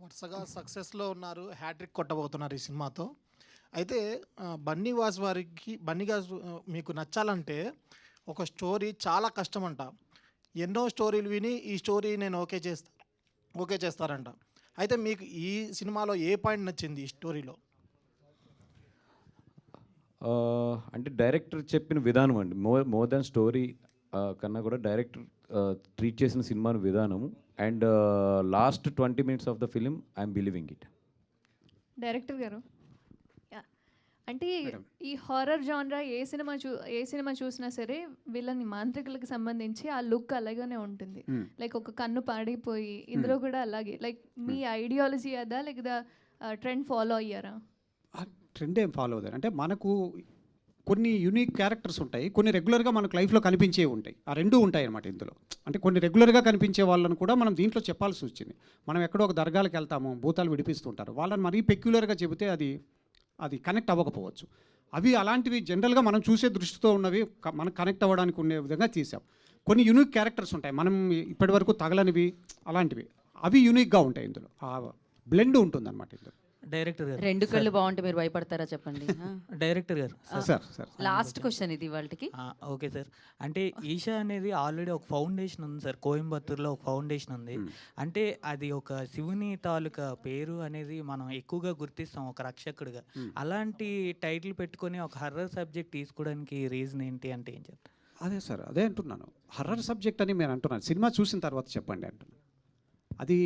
వరుసగా సక్సెస్లో ఉన్నారు, హ్యాట్రిక్ కొట్టబోతున్నారు ఈ సినిమాతో. అయితే బన్నీవాస్ మీకు నచ్చాలంటే ఒక స్టోరీ చాలా కష్టమంట. ఎన్నో స్టోరీలు విని ఈ స్టోరీ నేను ఓకే చేస్తారంట. అయితే మీకు ఈ సినిమాలో ఏ పాయింట్ నచ్చింది ఈ స్టోరీలో? అంటే డైరెక్టర్ చెప్పిన విధానం అండి, మోర్ దాన్ స్టోరీ కన్నా కూడా డైరెక్టర్ ట్రీట్ చేసిన సినిమాను విధానము. And last 20 minutes of the film I'm believing it. Director గారు, అంటే ఈ హారర్ జానరా ఏ సినిమా చూసినా సరే వీళ్ళని మాంత్రికులకు సంబంధించి ఆ లుక్ అలాగనే ఉంటుంది. లైక్ ఒక కన్ను పాడైపోయి, ఇందులో కూడా అలాగే. లైక్ మీ ఐడియాలజీ అదా లేకపోతే ట్రెండ్ ఫాలో అయ్యారా? ట్రెండ్ ఏం ఫాలో అవుతారు అంటే మనకు కొన్ని యూనిక్ క్యారెక్టర్స్ ఉంటాయి, కొన్ని రెగ్యులర్గా మనకు లైఫ్లో కనిపించేవి ఉంటాయి. ఆ రెండూ ఉంటాయి అన్నమాట ఇందులో. అంటే కొన్ని రెగ్యులర్గా కనిపించే వాళ్ళని కూడా మనం దీంట్లో చెప్పాల్సి వచ్చింది. మనం ఎక్కడో ఒక దర్గాలకు వెళ్తాము, భూతాలు విడిపిస్తుంటారు, వాళ్ళని మరీ పెక్యులర్గా చెబితే అది కనెక్ట్ అవ్వకపోవచ్చు. అవి అలాంటివి జనరల్గా మనం చూసే దృష్టితో ఉన్నవి మనకు కనెక్ట్ అవ్వడానికి ఉండే విధంగా తీసాం. కొన్ని యూనిక్ క్యారెక్టర్స్ ఉంటాయి, మనం ఇప్పటివరకు తగలనివి, అలాంటివి అవి యూనిక్గా ఉంటాయి ఇందులో. ఆ బ్లెండ్ ఉంటుంది అనమాట ఇందులో. డైరెక్టర్ గారు, 2 కళ్ళు బాగుంటే మీరు భయపడతారా చెప్పండి. డైరెక్టర్ గారు, సార్ లాస్ట్ క్వశ్చన్ ఇది వాళ్ళకి. ఓకే సార్, అంటే ఈషా అనేది ఆల్రెడీ ఒక ఫౌండేషన్ ఉంది సార్, కోయంబత్తూర్లో ఒక ఫౌండేషన్ ఉంది. అంటే అది ఒక శివుని తాలూకా పేరు అనేది మనం ఎక్కువగా గుర్తిస్తాం ఒక రక్షకుడిగా. అలాంటి టైటిల్ పెట్టుకొని ఒక హర్రర్ సబ్జెక్ట్ తీసుకోవడానికి రీజన్ ఏంటి అంటే ఏం చెప్తారు? అదే సార్, అదే అంటున్నాను, హర్రర్ సబ్జెక్ట్ అని నేను అంటున్నాను. సినిమా చూసిన తర్వాత చెప్పండి అంటున్నాను. అది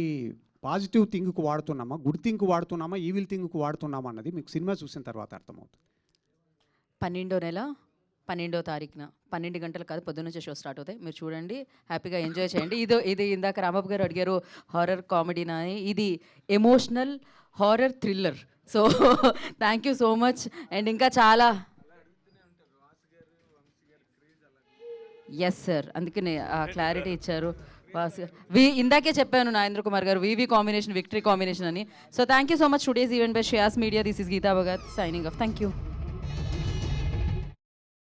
పాజిటివ్ థింగ్కు వాడుతున్నామా, గుడ్ థింగ్కు వాడుతున్నామా, ఈవిల్ థింగ్కు వాడుతున్నామా అన్నది మీకు సినిమా చూసిన తర్వాత అర్థమవుతుంది. 12వ నెల 12వ తారీఖున 12 గంటలు కాదు, పొద్దున్న నుంచే షో స్టార్ట్ అవుతాయి. మీరు చూడండి, హ్యాపీగా ఎంజాయ్ చేయండి. ఇది ఇందాక రామబాబు గారు అడిగారు హారర్ కామెడీనా అని, ఇది emotional horror thriller. So thank you so much. And ఇంకా చాలా ఎస్ సార్, అందుకనే క్లారిటీ ఇచ్చారు. ఇందాకే చెప్పాను Nagendra Kumar garu, VV combination victory combination అని. So thank you so much. Today's event by Shreyas media. This is Geetha Bhagat signing off. Thank you.